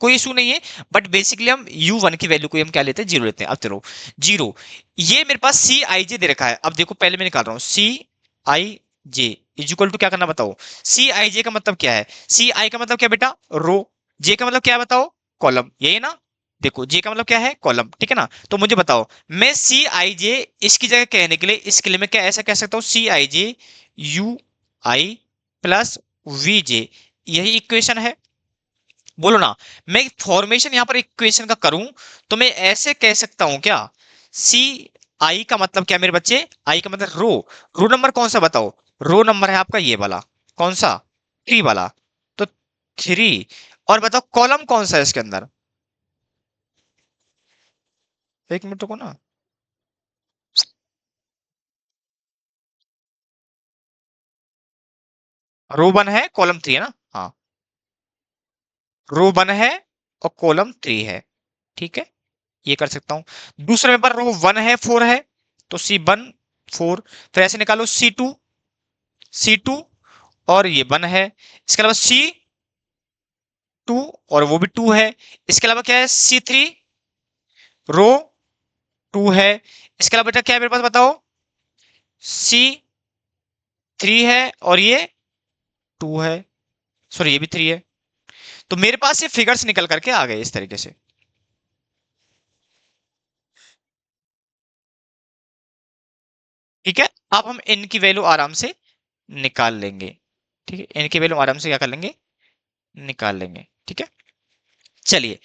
कोई इशू नहीं है, बट बेसिकली हम U1 की वैल्यू को हम क्या लेते हैं, जीरो लेते हैं। अब चलो, जीरो, ये मेरे पास सी आई जे दे रखा है। अब देखो, पहले मैं निकाल रहा हूं सी I J is equal to क्या करना बताओ, सी आई जे का मतलब क्या है, सी आई का मतलब क्या बेटा, रो, जे का मतलब क्या है बताओ, कॉलम, यही ना। देखो, जे का मतलब क्या है, कॉलम। ठीक है ना, तो मुझे बताओ, मैं सी आई जे इसकी जगह कहने के लिए, इसके लिए मैं क्या ऐसा कह सकता हूं, सी I J you I plus we J, यही इक्वेशन है। बोलो ना, मैं फॉर्मेशन यहां पर इक्वेशन का करूं तो मैं ऐसे कह सकता हूं क्या, सी आई का मतलब क्या मेरे बच्चे, आई का मतलब रो। रो नंबर कौन सा बताओ, रो नंबर है आपका ये वाला, कौन सा, 3 वाला, तो 3। और बताओ कॉलम कौन सा है इसके अंदर, एक मिनट को ना, रो 1 है, कॉलम 3 है ना, हाँ, रो 1 है और कॉलम 3 है। ठीक है, ये कर सकता हूं। दूसरे में पर रो 1 है, 4 है, तो C1 4, फिर ऐसे निकालो C2, C2 और ये 1 है, इसके अलावा C2 और वो भी 2 है, इसके अलावा क्या है, C3 रो 2 है, इसके अलावा बेटा क्या है मेरे पास बताओ, C3 है और ये 2 है, सॉरी ये भी 3 है। तो मेरे पास ये फिगर्स निकल करके आ गए इस तरीके से। अब हम इनकी वैल्यू आराम से निकाल लेंगे। ठीक है, इनकी वैल्यू आराम से क्या कर लेंगे, निकाल लेंगे। ठीक है, चलिए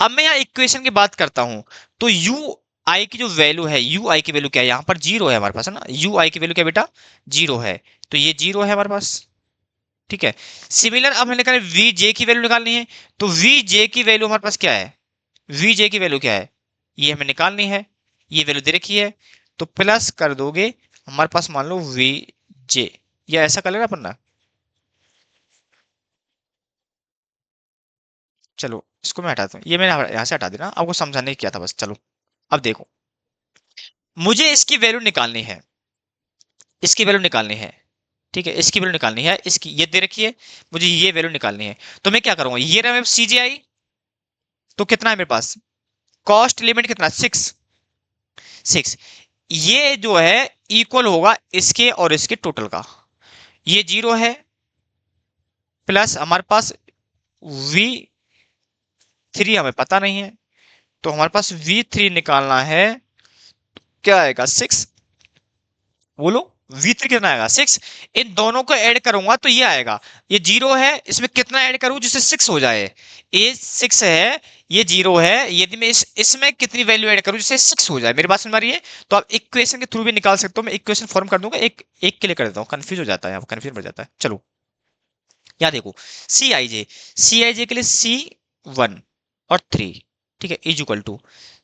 अब मैं यहाँ इक्वेशन की बात करता हूं। तो यू आई की जो वैल्यू है, यू आई की वैल्यू क्या है, यहाँ पर जीरो है हमारे पास, है ना। यू आई की वैल्यू क्या बेटा, जीरो है, तो ये जीरो है हमारे पास। ठीक है, सिमिलर अब हमें निकालना है वी जे की वैल्यू निकालनी है। तो वी जे की वैल्यू हमारे पास क्या है, वी जे की वैल्यू क्या है, ये हमें निकालनी है। ये वैल्यू दे रखी है, तो प्लस कर दोगे हमारे पास, मान लो वी जे, या ऐसा कर लेना अपन ना। चलो इसको मैं हटाता हूँ, ये मैंने यहाँ से हटा देना, आपको समझाने किया था बस। चलो अब देखो, मुझे इसकी वैल्यू निकालनी है, इसकी वैल्यू निकालनी है। ठीक है, इसकी वैल्यू निकालनी है, इसकी ये दे रखी है, मुझे ये वैल्यू निकालनी है। तो मैं क्या करूंगा, ये रहा मेरे सीजीआई, तो कितना है मेरे पास, कॉस्ट लिमिट कितना, 6। ये जो है इक्वल होगा इसके और इसके टोटल का। ये जीरो है, प्लस हमारे पास वी थ्री हमें पता नहीं है, तो हमारे पास वी थ्री निकालना है। क्या आएगा, 6। बोलो, V3 कितना आएगा, 6। इन दोनों को ऐड करूंगा तो ये आएगा, ये जीरो है, इसमें कितना ऐड करूं जिससे 6 हो जाए, ये 6 है, ये जीरो है, यदि मैं इसमें कितनी वैल्यू ऐड करूं जिससे 6 हो जाए, मेरी बात समझ में आ रही है। तो आप इक्वेशन के थ्रू भी निकाल सकते हो, मैं इक्वेशन फॉर्म कर दूंगा, एक एक के लिए कर देता हूं, कंफ्यूज हो जाता है, कंफ्यूज बढ़ जाता है। चलो यहाँ देखो, सी आई जे के लिए C1 और 3, ठीक है, इज इक्वल टू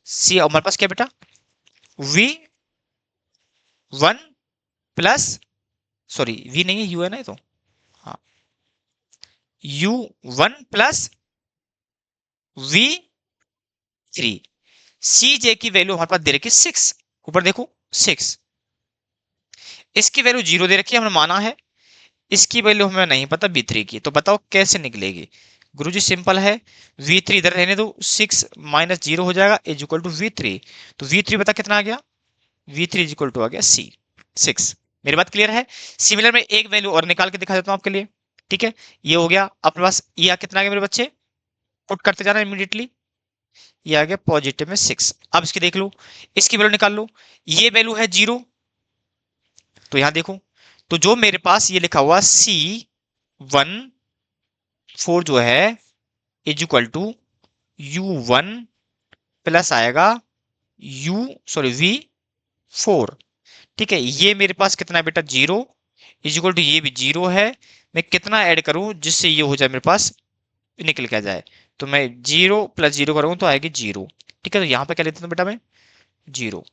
सी, हमारे पास क्या बेटा, V1 प्लस, सॉरी वी नहीं है, यू है ना ये तो, हाँ, U1 प्लस V3। सी जे की वैल्यू हमारे पास दे रखी है 6, ऊपर देखो 6, इसकी वैल्यू जीरो दे रखी है, हमने माना है। इसकी वैल्यू हमें नहीं पता V3 की, तो बताओ कैसे निकलेगी। गुरुजी सिंपल है, V3 इधर रहने दो, 6 माइनस जीरो हो जाएगा, इज इक्वल टू V3। तो V3 बता कितना आ गया, V3 इज इक्वल टू आ गया 6। मेरी बात क्लियर है। सिमिलर में एक वैल्यू और निकाल के दिखा देता हूं आपके लिए। ठीक है, ये हो गया अपने पास, ये कितना आ गया मेरे बच्चे, पुट करते जाना इमीडिएटली, ये आ गया पॉजिटिव में 6। अब इसकी देख लो, इसकी वैल्यू निकाल लो, ये वैल्यू है जीरो, तो यहां देखो, तो जो मेरे पास ये लिखा हुआ C14 जो है is equal to U1 plus आएगा यू सॉरी V4। ठीक है, ये मेरे पास कितना है बेटा, जीरो, इज इक्वल टू ये भी जीरो है। मैं कितना ऐड करूं जिससे ये हो जाए मेरे पास, निकल के आ जाए, तो मैं जीरो प्लस जीरो करूंगा तो आएगी जीरो। ठीक है, तो यहाँ पे क्या लेता हूँ बेटा मैं, जीरो,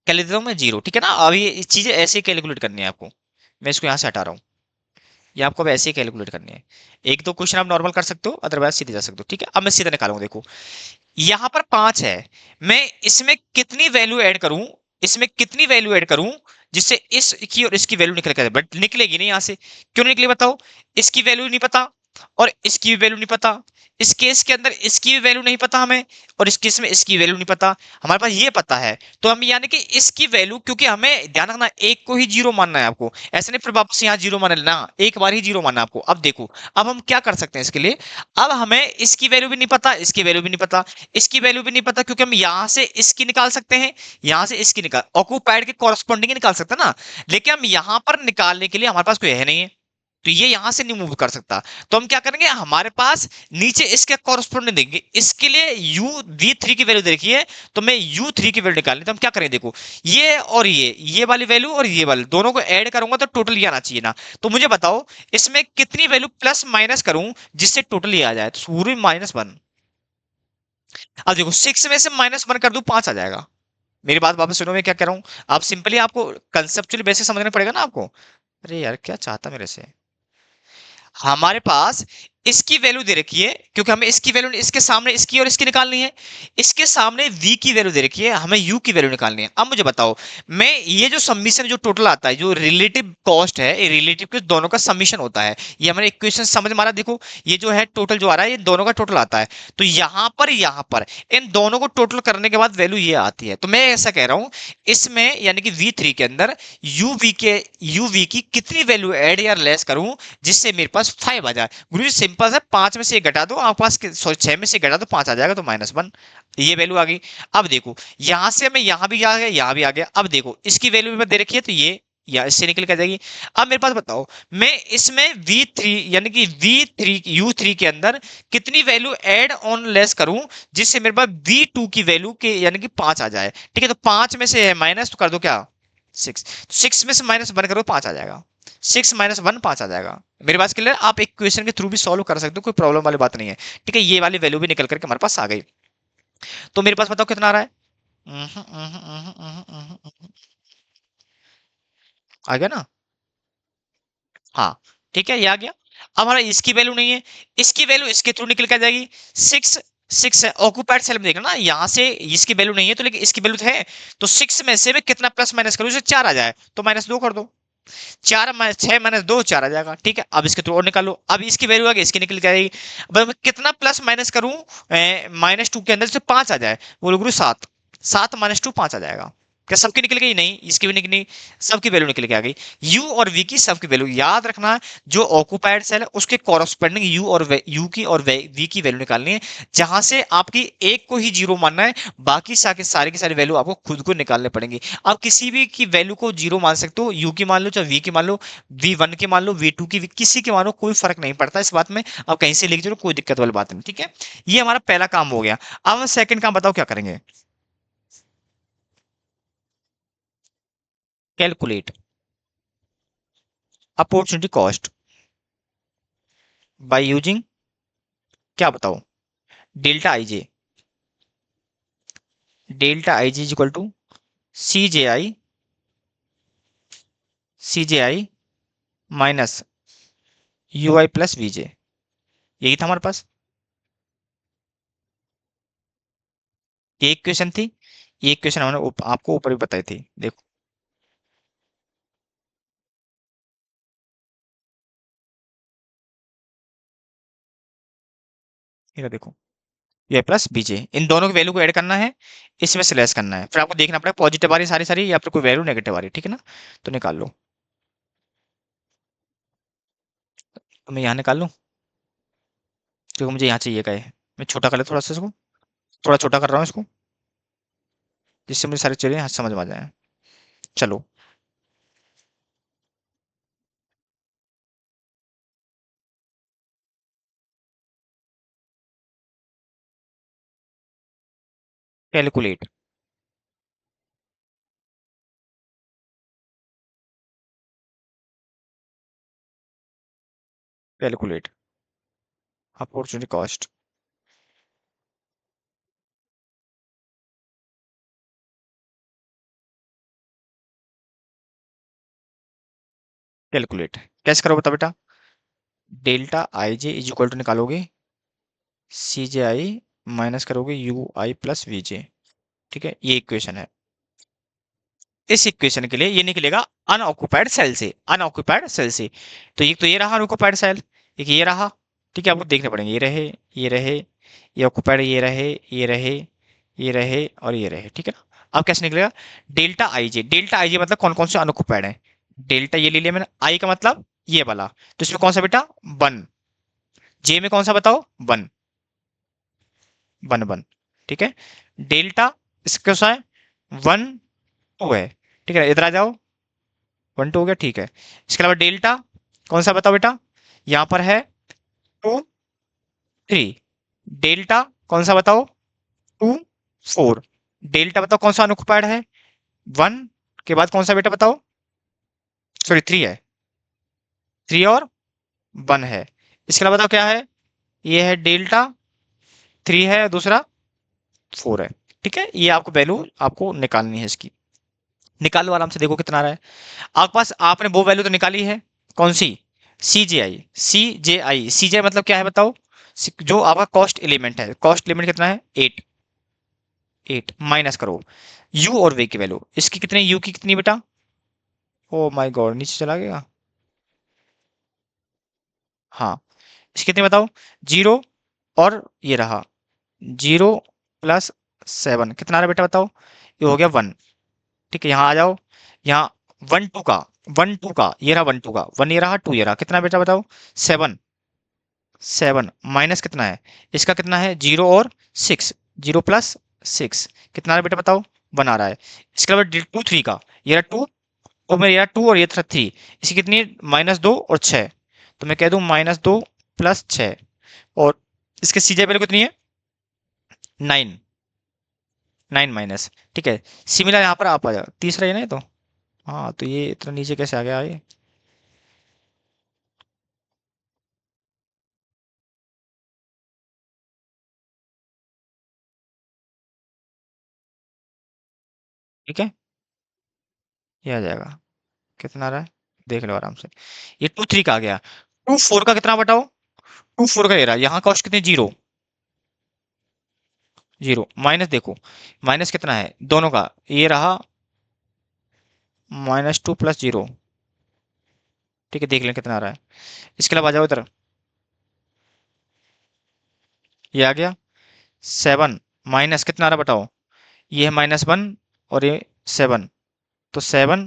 क्या लेता हूँ मैं, जीरो। ठीक है ना, अभी ये चीजें ऐसे ही कैलकुलेट करनी है आपको, मैं इसको यहाँ से हटा रहा हूँ, ये आपको अब ऐसे ही कैलकुलेट करनी है। एक दो क्वेश्चन आप नॉर्मल कर सकते हो, अदरवाइज सीधे जा सकते हो। ठीक है, अब मैं सीधा निकालूंगा, देखो यहाँ पर 5 है, मैं इसमें कितनी वैल्यू ऐड करूं, इसमें कितनी वैल्यू ऐड करूं जिससे इसकी और इसकी वैल्यू निकल कर, बट निकलेगी नहीं यहां से, क्यों नहीं निकले बताओ, इसकी वैल्यू नहीं पता और इसकी भी वैल्यू नहीं पता, इस केस के अंदर इसकी भी वैल्यू नहीं पता हमें, और इस केस में इसकी वैल्यू नहीं पता, हमारे पास ये पता है। तो हम यानी कि इसकी वैल्यू, क्योंकि हमें ध्यान रखना एक को ही जीरो मानना है आपको, ऐसे नहीं फिर वापस यहाँ जीरो मान लेना, एक बार ही जीरो मानना है आपको। अब देखो, अब हम क्या कर सकते हैं इसके लिए, अब हमें इसकी वैल्यू भी नहीं पता, इसकी वैल्यू भी नहीं पता, इसकी वैल्यू भी नहीं पता, क्योंकि हम यहां से इसकी निकाल सकते हैं, यहां से इसकी निकाल, ऑक्यूपाइड के कॉरस्पॉन्डिंग निकाल सकते हैं ना, लेकिन हम यहां पर निकालने के लिए हमारे पास कोई है नहीं है, तो ये यहां से नहीं मूव कर सकता। तो हम क्या करेंगे, हमारे पास नीचे इसके कॉरस्पॉन्डिंग देंगे, इसके लिए यू वी थ्री की वैल्यू देखिए, तो मैं यू थ्री की वैल्यू निकालनी, तो हम क्या करेंगे, देखो ये और ये वाली वैल्यू और ये वाली दोनों को ऐड करूंगा तो टोटल ये आना चाहिए ना। तो मुझे बताओ इसमें कितनी वैल्यू प्लस माइनस करूं जिससे टोटल ये आ जाए, तो पूरी -1। अब देखो 6 में से -1 कर दूं, 5 आ जाएगा। मेरी बात वापस सुनो, मैं क्या कह रहा हूं, आप सिंपली आपको कंसेप्चुअली बेसिस समझना पड़ेगा ना आपको। अरे यार क्या चाहता मेरे से, हमारे पास इसकी वैल्यू दे रखी है, क्योंकि हमें इसकी वैल्यू, इसके सामने इसकी और इसकी निकालनी है, इसके सामने v की वैल्यू दे रखी है, हमें u की वैल्यू निकालनी है। अब मुझे बताओ, मैं ये जो समीशन जो टोटल आता है, जो रिलेटिव कॉस्ट है, ये रिलेटिव के दोनों का समीशन होता है, ये हमारे इक्वेशन समझ में आ रहा है। देखो ये जो है टोटल जो आ रहा है, ये दोनों का टोटल आता है, तो यहां पर इन दोनों को टोटल करने के बाद वैल्यू ये आती है। तो मैं ऐसा कह रहा हूं, इसमें यानी कि v3 के अंदर uv की कितनी वैल्यू ऐड या लेस करूं जिससे मेरे पास 5 आ जाए। गुरु जी सिंपल है, 5 में से 1 घटा दो, आपके पास सॉरी 6 में से 1 घटा दो, 5 आ जाएगा, तो -1 ये वैल्यू आ गई। अब देखो यहां से हमें यहां भी आ गया, यहां भी आ गया। अब देखो इसकी वैल्यू भी मैं दे रखी है, तो ये या इससे निकल के आ जाएगी। अब मेरे पास बताओ, मैं इसमें V3 यानी कि V3 U3 के अंदर कितनी वैल्यू ऐड ऑन लेस करूं जिससे मेरे पास V2 की वैल्यू के यानी कि 5 आ जाए। ठीक है, तो 5 में से है माइनस, तो कर दो क्या 6, 6 में से -1 करो, 5 आ जाएगा। 6 - 1 5 आ जाएगा। मेरे पास क्लियर, आप एक क्वेश्चन के थ्रू भी सॉल्व कर सकते हो, कोई प्रॉब्लम वाली बात नहीं है। ठीक है, ये वाली वैल्यू भी निकल करके हमारे पास आ गई। तो मेरे पास बताओ कितना आ रहा है। आ गया ना। हाँ, ठीक है, ये आ गया। अब हमारा इसकी वैल्यू नहीं है, इसकी वैल्यू इसके थ्रू निकल के आ जाएगी। 6 6 है, ऑक्यूपाइड सेल में देखना ना, यहाँ से इसकी वैल्यू नहीं है तो, लेकिन इसकी वैल्यू तो है। तो 6 में से मैं कितना प्लस माइनस करूँ, 4 आ जाए, तो -2 कर दो। 6 - 2 4 आ जाएगा। ठीक है, अब इसके थ्रू और निकालो, अब इसकी वैल्यू आ गई, इसकी निकल के आएगी। अब मैं कितना प्लस माइनस करूं, -2 के अंदर से 5 आ जाए, बोलो गुरु 7, 7 - 2 5 आ जाएगा। क्या सबकी निकल गई, नहीं इसकी भी निकली, सबकी वैल्यू निकल के आ गई। यू और वी की सबकी वैल्यू याद रखना, जो ऑक्यूपाइड सेल है उसके कॉरस्पॉन्डिंग यू की और वी की वैल्यू निकालनी है, जहां से आपकी एक को ही जीरो मानना है, बाकी सारी की सारी वैल्यू आपको खुद को निकालने पड़ेंगी। आप किसी भी की वैल्यू को जीरो मान सकते हो, यू की मान लो चाहे वी की मान लो, V1 की मान लो, V2 की, किसी की मानो, कोई फर्क नहीं पड़ता इस बात में। आप कहीं से लिख दो, कोई दिक्कत वाली बात नहीं। ठीक है, ये हमारा पहला काम हो गया। अब हम सेकंड काम बताओ क्या करेंगे। Calculate opportunity cost by using, क्या बताओ, delta I J, delta I G equal to C J I minus U I plus we J, यही था हमारे पास। ये एक क्वेश्चन थी, ये एक क्वेश्चन हमने आपको ऊपर भी बताई थी, देखो। ये देखो, ये प्लस बीजे, इन दोनों की वैल्यू को ऐड करना है, इसमें से लेस करना है, फिर आपको देखना पड़ेगा पॉजिटिव आ रही सारी सारी या फिर कोई वैल्यू नेगेटिव आ रही है। ठीक है ना, तो निकाल लो। तो मैं यहाँ निकाल लूँ, क्योंकि मुझे यहाँ चाहिए का है। मैं छोटा कर ले थोड़ा सा इसको, थोड़ा छोटा कर रहा हूँ इसको, जिससे मुझे सारी चीजें यहाँ समझ में आ जाए। चलो, calculate, calculate opportunity cost, calculate कैसे करो बता बेटा। Delta I J is equal to निकालोगे, सी जे आई माइनस करोगे यू आई प्लस वी जे। ठीक है, ये इक्वेशन है। इस इक्वेशन के लिए ये निकलेगा अनऑक्युपाइड सेल से, अनऑक्युपाइड सेल से। तो ये रहा अनऑक्युपाइड सेल, एक ये रहा। ठीक है, आपको देखने पड़ेंगे, ये रहे, ये रहे, ये ऑक्युपाइड, ये रहे, ये रहे, ये रहे और ये रहे। ठीक है ना, अब कैसे निकलेगा, डेल्टा आई जे, डेल्टा आई जे मतलब कौन कौन से अनऑक्युपाइड है। डेल्टा ये ले लिया मैंने, आई का मतलब ये वाला, तो इसमें कौन सा बेटा 1, जे में कौन सा बताओ 1, 1 1। ठीक है, डेल्टा इसका सा है 1 2 है। ठीक है, इधर आ जाओ, 1 2 हो गया। ठीक है, इसके अलावा डेल्टा कौन सा बताओ बेटा, यहां पर है 2 3। डेल्टा कौन सा बताओ 2 4। डेल्टा बताओ कौन सा अनऑक्युपाइड है 1 के बाद कौन सा बेटा बताओ, सॉरी 3 है, 3 और 1 है। इसके अलावा बताओ क्या है, ये है डेल्टा 3 है, दूसरा 4 है। ठीक है, ये आपको वैल्यू आपको निकालनी है इसकी। निकालो आराम से, देखो कितना आ रहा है आपके पास। आपने वो वैल्यू तो निकाली है, कौन सी, सी जे आई, सी जे आई, सी जे मतलब क्या है बताओ, जो आपका कॉस्ट एलिमेंट है, कॉस्ट एलिमेंट कितना है 8, 8 माइनस करो यू और वे की वैल्यू, इसकी कितनी, यू की कितनी बेटा, ओ माय गॉड नीचे चला गया। हाँ, इसकी कितनी बताओ 0, और ये रहा 0 + 7 कितना आ रहा है बेटा बताओ, ये हो गया 1। ठीक है, यहाँ आ जाओ, यहाँ 1 2 का, 1 2 का, ये रहा 1 2 का 1, ये रहा 2, ये रहा कितना बेटा बताओ 7। 7 माइनस कितना है इसका, कितना है 0 और 6, 0 प्लस 6 कितना आ रहा है बेटा बताओ, 1 आ रहा है। इसके अलावा 2 3 का, ये रहा 2 और मेरा 2 और ये था 3, इसकी कितनी है -2 और 6, तो मैं कह दूं -2 प्लस 6, और इसके सीजे वैल्यू कितनी है 9, 9 माइनस, ठीक है। सिमिलर यहाँ पर आप आ जाओ, तीसरा ये ना ये तो, हाँ तो ये इतना नीचे कैसे आ गया ये, ठीक है, ये आ जाएगा, कितना आ रहा है देख लो आराम से, ये 2 3 का आ गया, 2 4 का कितना बताओ, 2 4 का ये रहा, यहाँ कॉस्ट कितनी 0, 0 माइनस देखो, माइनस कितना है दोनों का, ये रहा -2 प्लस 0, ठीक है, देख लें कितना आ रहा है। इसके अलावा आ जाओ इधर, ये आ गया 7 माइनस कितना आ रहा बताओ, ये है -1 और ये 7, तो 7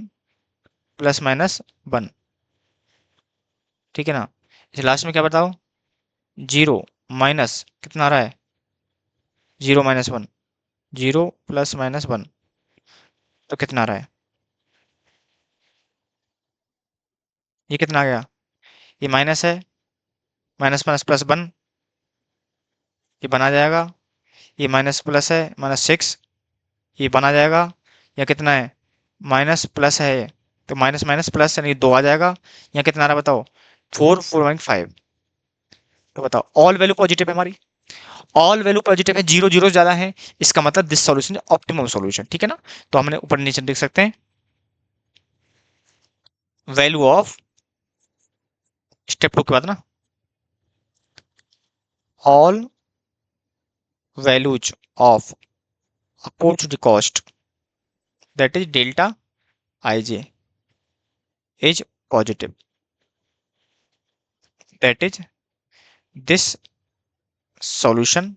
प्लस -1, ठीक है ना। इस लास्ट में क्या बताओ, 0 माइनस कितना आ रहा है, 0 -1, 0 प्लस -1, तो कितना आ रहा है, ये कितना आ गया, ये माइनस है, माइनस प्लस प्लस 1, ये बना जाएगा, ये माइनस प्लस है -6, ये बना जाएगा, या कितना है माइनस प्लस है ये, तो माइनस माइनस प्लस यानी 2 आ जाएगा, या कितना आ रहा है बताओ 4.5, तो बताओ ऑल वैल्यू पॉजिटिव है हमारी, ऑल वैल्यू पॉजिटिव है, 0 0 ज्यादा है, इसका मतलब दिस सॉल्यूशन ऑप्टिमम सॉल्यूशन, ठीक है ना। तो हमने ऊपर नीचे देख सकते हैं, वैल्यू ऑफ, स्टेप 2 के बाद ना, all values of opportunity cost, that is delta ij is positive, that is this solution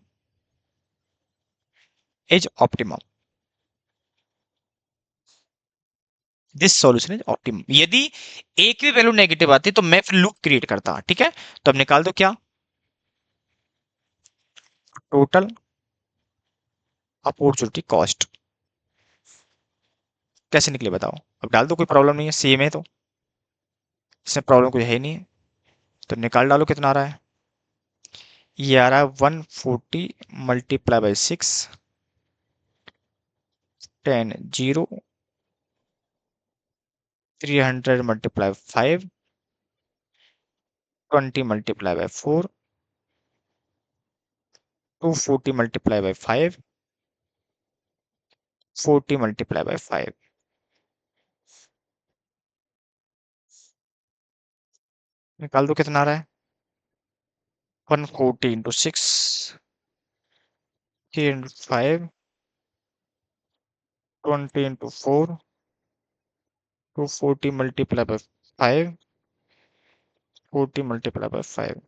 is optimum, this solution is optimum. यदि एक भी वैल्यू नेगेटिव आती तो मैं फिर लूप क्रिएट करता, ठीक है। तो अब निकाल दो क्या, टोटल अपॉर्चुनिटी कॉस्ट कैसे निकले बताओ, अब डाल दो, कोई प्रॉब्लम नहीं है, सेम है तो इसमें प्रॉब्लम कुछ है नहीं है, तो निकाल डालो कितना आ रहा है, ये आ रहा है 140 multiply by 6, 10 0, 300 multiply 5, 20 multiply by 4, 240 multiply by 5, 40 multiply by 5, निकाल दो कितना आ रहा है, 140 into 6, 3 into 5, 20 into 4, 240 multiply by 5, 40 multiply by 5,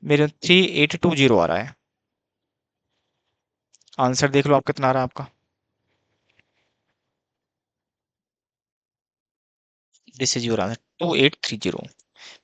मेरे 3820 आ रहा है, आंसर देख लो आप कितना आ रहा है आपका, दिस इज योर आंसर 2830।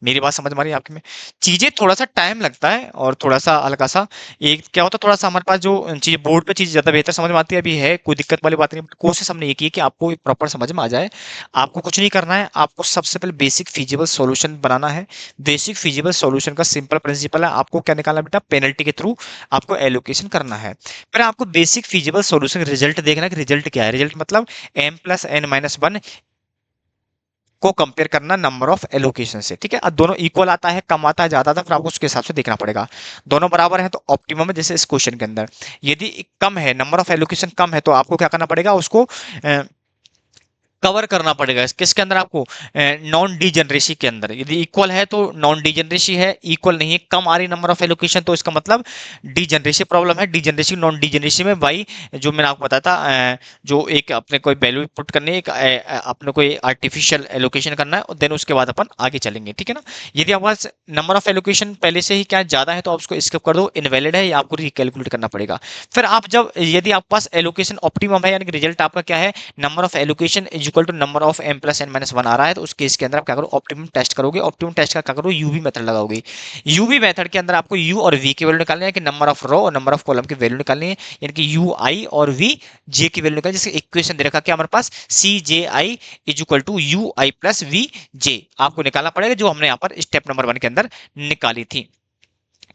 मेरी बात समझ में आ रही है आपकी में, चीजें थोड़ा सा टाइम लगता है और थोड़ा सा हल्का सा, एक क्या होता है थोड़ा सा हमारे पास जो चीज बोर्ड पे चीज ज्यादा बेहतर समझ में आती है, अभी है कोई दिक्कत वाली बात नहीं, कोशिश हमने ये की है कि आपको प्रॉपर समझ में आ जाए। आपको कुछ नहीं करना है, आपको सबसे पहले बेसिक फिजिबल सॉल्यूशन बनाना है। बेसिक फिजिबल सॉल्यूशन का सिंपल प्रिंसिपल है, आपको क्या निकालना है बेटा, पेनल्टी के थ्रू आपको एलोकेशन करना है। फिर आपको बेसिक फिजिबल सॉल्यूशन रिजल्ट देखना है कि रिजल्ट क्या है, रिजल्ट मतलब m प्लस n माइनस 1 को कंपेयर करना नंबर ऑफ एलोकेशन से, ठीक है। अब दोनों इक्वल आता है, कम आता है, ज्यादा आता है, फिर आपको उसके हिसाब से देखना पड़ेगा। दोनों बराबर है तो ऑप्टिमम है, जैसे इस क्वेश्चन के अंदर यदि कम है, नंबर ऑफ एलोकेशन कम है, तो आपको क्या करना पड़ेगा, उसको कवर करना पड़ेगा। किसके अंदर आपको, नॉन डीजेनरेसी के अंदर। यदि इक्वल है तो नॉन डीजेनरेसी है, इक्वल नहीं है, कम आ रही नंबर ऑफ एलोकेशन, तो इसका मतलब डीजेनरेसी प्रॉब्लम है। डीजेनरेसी नॉन डीजेनरेसी में बाई, जो मैंने आपको बताया था, जो एक अपने कोई वैल्यू पुट करनी है, एक अपने कोई आर्टिफिशियल एलोकेशन करना है, और देन उसके बाद अपन आगे चलेंगे, ठीक है ना। यदि आपके पास नंबर ऑफ एलोकेशन पहले से ही क्या ज्यादा है, तो आप उसको स्किप कर दो, इनवैलिड है, या आपको रिकैलकुलेट करना पड़ेगा। फिर आप जब, यदि आपके पास एलोकेशन ऑप्टिमम है, यानी कि रिजल्ट आपका क्या है, number of allocation is equal to number of m plus n minus one आ रहा है, तो उस केस के अंदर आप क्या करो, ऑप्टिमम टेस्ट करोगे। ऑप्टिमम टेस्ट का क्या करो, यूवी मेथड लगाओगे। यूवी मेथड के अंदर आपको u और v की वैल्यू निकालनी है, कि नंबर ऑफ रो और नंबर ऑफ कॉलम की वैल्यू निकालनी है, यानी कि u i और v j की वैल्यू निकालनी है। जिसकी इक्वेशन दे रखा क्या हमारे पास, c j i is equal to u i plus v j आपको निकालना पड़ेगा, जो हमने यहाँ पर स्टेप नंबर 1 के अंदर निकाली थी।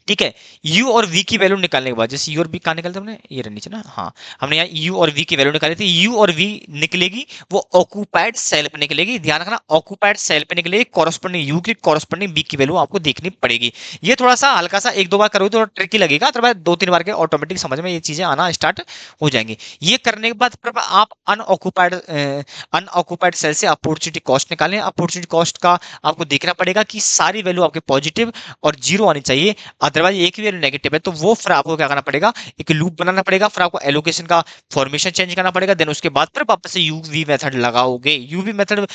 ठीक है, u और v की वैल्यू निकालने के बाद, जैसे u और v कहाँ निकालते हमने, ये रहा नीचे ना, हाँ, हमने यहाँ u और v की वैल्यू निकाली थी। u और v निकलेगी वो ऑक्यूपाइड सेल पे निकलेगी, ध्यान रखना, ऑक्यूपाइड सेल पे निकलेगी। कॉरस्पॉन्डिंग u की कॉरस्पॉन्डिंग v की वैल्यू आपको देखनी पड़ेगी। ये थोड़ा सा हल्का सा एक दो बार करोगे तो थोड़ा ट्रिकी लगेगा, अदरवाइज दो तीन बार के ऑटोमेटिक समझ में ये चीजें आना स्टार्ट हो जाएंगी। ये करने के बाद फिर आप अनऑक्यूपाइड सेल से अपॉर्चुनिटी कॉस्ट निकालें। अपॉर्चुनिटी कॉस्ट का आपको देखना पड़ेगा कि सारी वैल्यू आपके पॉजिटिव और जीरो आनी चाहिए, अदरवाइज एक ही वैल्यू नेगेटिव है, तो वो फिर आपको क्या करना पड़ेगा, एक लूप बनाना पड़ेगा, फिर आपको एलोकेशन का फॉर्मेशन चेंज करना पड़ेगा, देन उसके बाद फिर वापस से यूवी मेथड लगाओगे। यूवी मेथड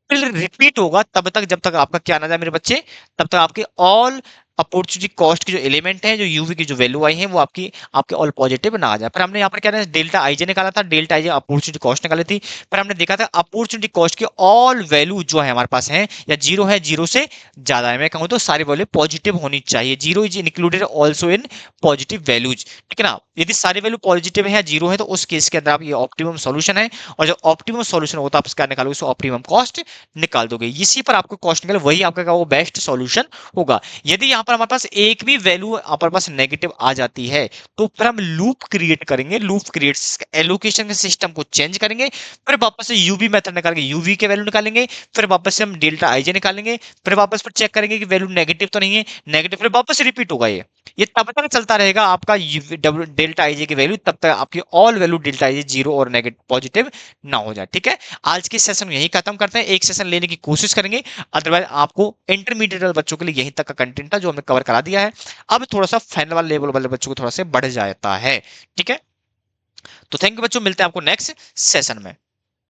रिपीट होगा तब तक जब तक आपका क्या ना जाए मेरे बच्चे, तब तक आपके ऑल अपॉर्चुनिटी कॉस्ट के जो एलिमेंट है, जो यूवी की जो वैल्यू आई है, वो आपकी आपके ऑल पॉजिटिव ना आ जाए। पर हमने यहाँ पर क्या है, डेल्टा आईजे निकाला था, डेल्टा आईजे अपॉर्चुनिटी कॉस्ट निकाली थी। पर हमने देखा था अपॉर्चुनिटी कॉस्ट के ऑल वैल्यू जो है हमारे पास है, या जीरो है, जीरो से ज्यादा है, मैं कहूँ तो सारी वैल्यू पॉजिटिव होनी चाहिए। Zero is included also in positive values, ठीक है ना। यदि सारी वैल्यू पॉजिटिव है, जीरो है, तो उस केस के अंदर आप ये ऑप्टिमम सॉल्यूशन है, और जो ऑप्टिमम सॉल्यूशन होता है आप उसका निकालोगे, उसको ऑप्टिमम कॉस्ट निकाल दोगे। इसी पर आपको कॉस्ट निकाल, वही आपका वो बेस्ट सॉल्यूशन होगा। यदि यहाँ पर हमारे पास एक भी वैल्यू हमारे पास नेगेटिव आ जाती है, तो फिर हम लूप क्रिएट करेंगे, लूप क्रिएट एलोकेशन के सिस्टम को चेंज करेंगे, फिर वापस से यूवी मेथड निकालेंगे, यूवी के वैल्यू निकालेंगे, फिर वापस से हम डेल्टा आईजे निकालेंगे, फिर वापस फिर चेक करेंगे कि वैल्यू नेगेटिव तो नहीं है, नेगेटिव, फिर वापस से रिपीट होगा। ये तब तक चलता रहेगा आपका डेल्टा आईजे की वैल्यू, तब तक आपकी all value delta i j zero और नेगेटिव पॉजिटिव ना हो जाए। ठीक है, आज के सेशन यही खत्म करते हैं, एक सेशन लेने की कोशिश करेंगे, अदरवाइज आपको इंटरमीडिएट बच्चों के लिए यहीं तक का कंटेंट था जो हमने कवर करा दिया है। अब थोड़ा सा फाइनल वाले लेवल वाले बच्चों को थोड़ा सा बढ़ जाता है। ठीक है, तो थैंक यू बच्चों, मिलते हैं आपको नेक्स्ट सेशन में।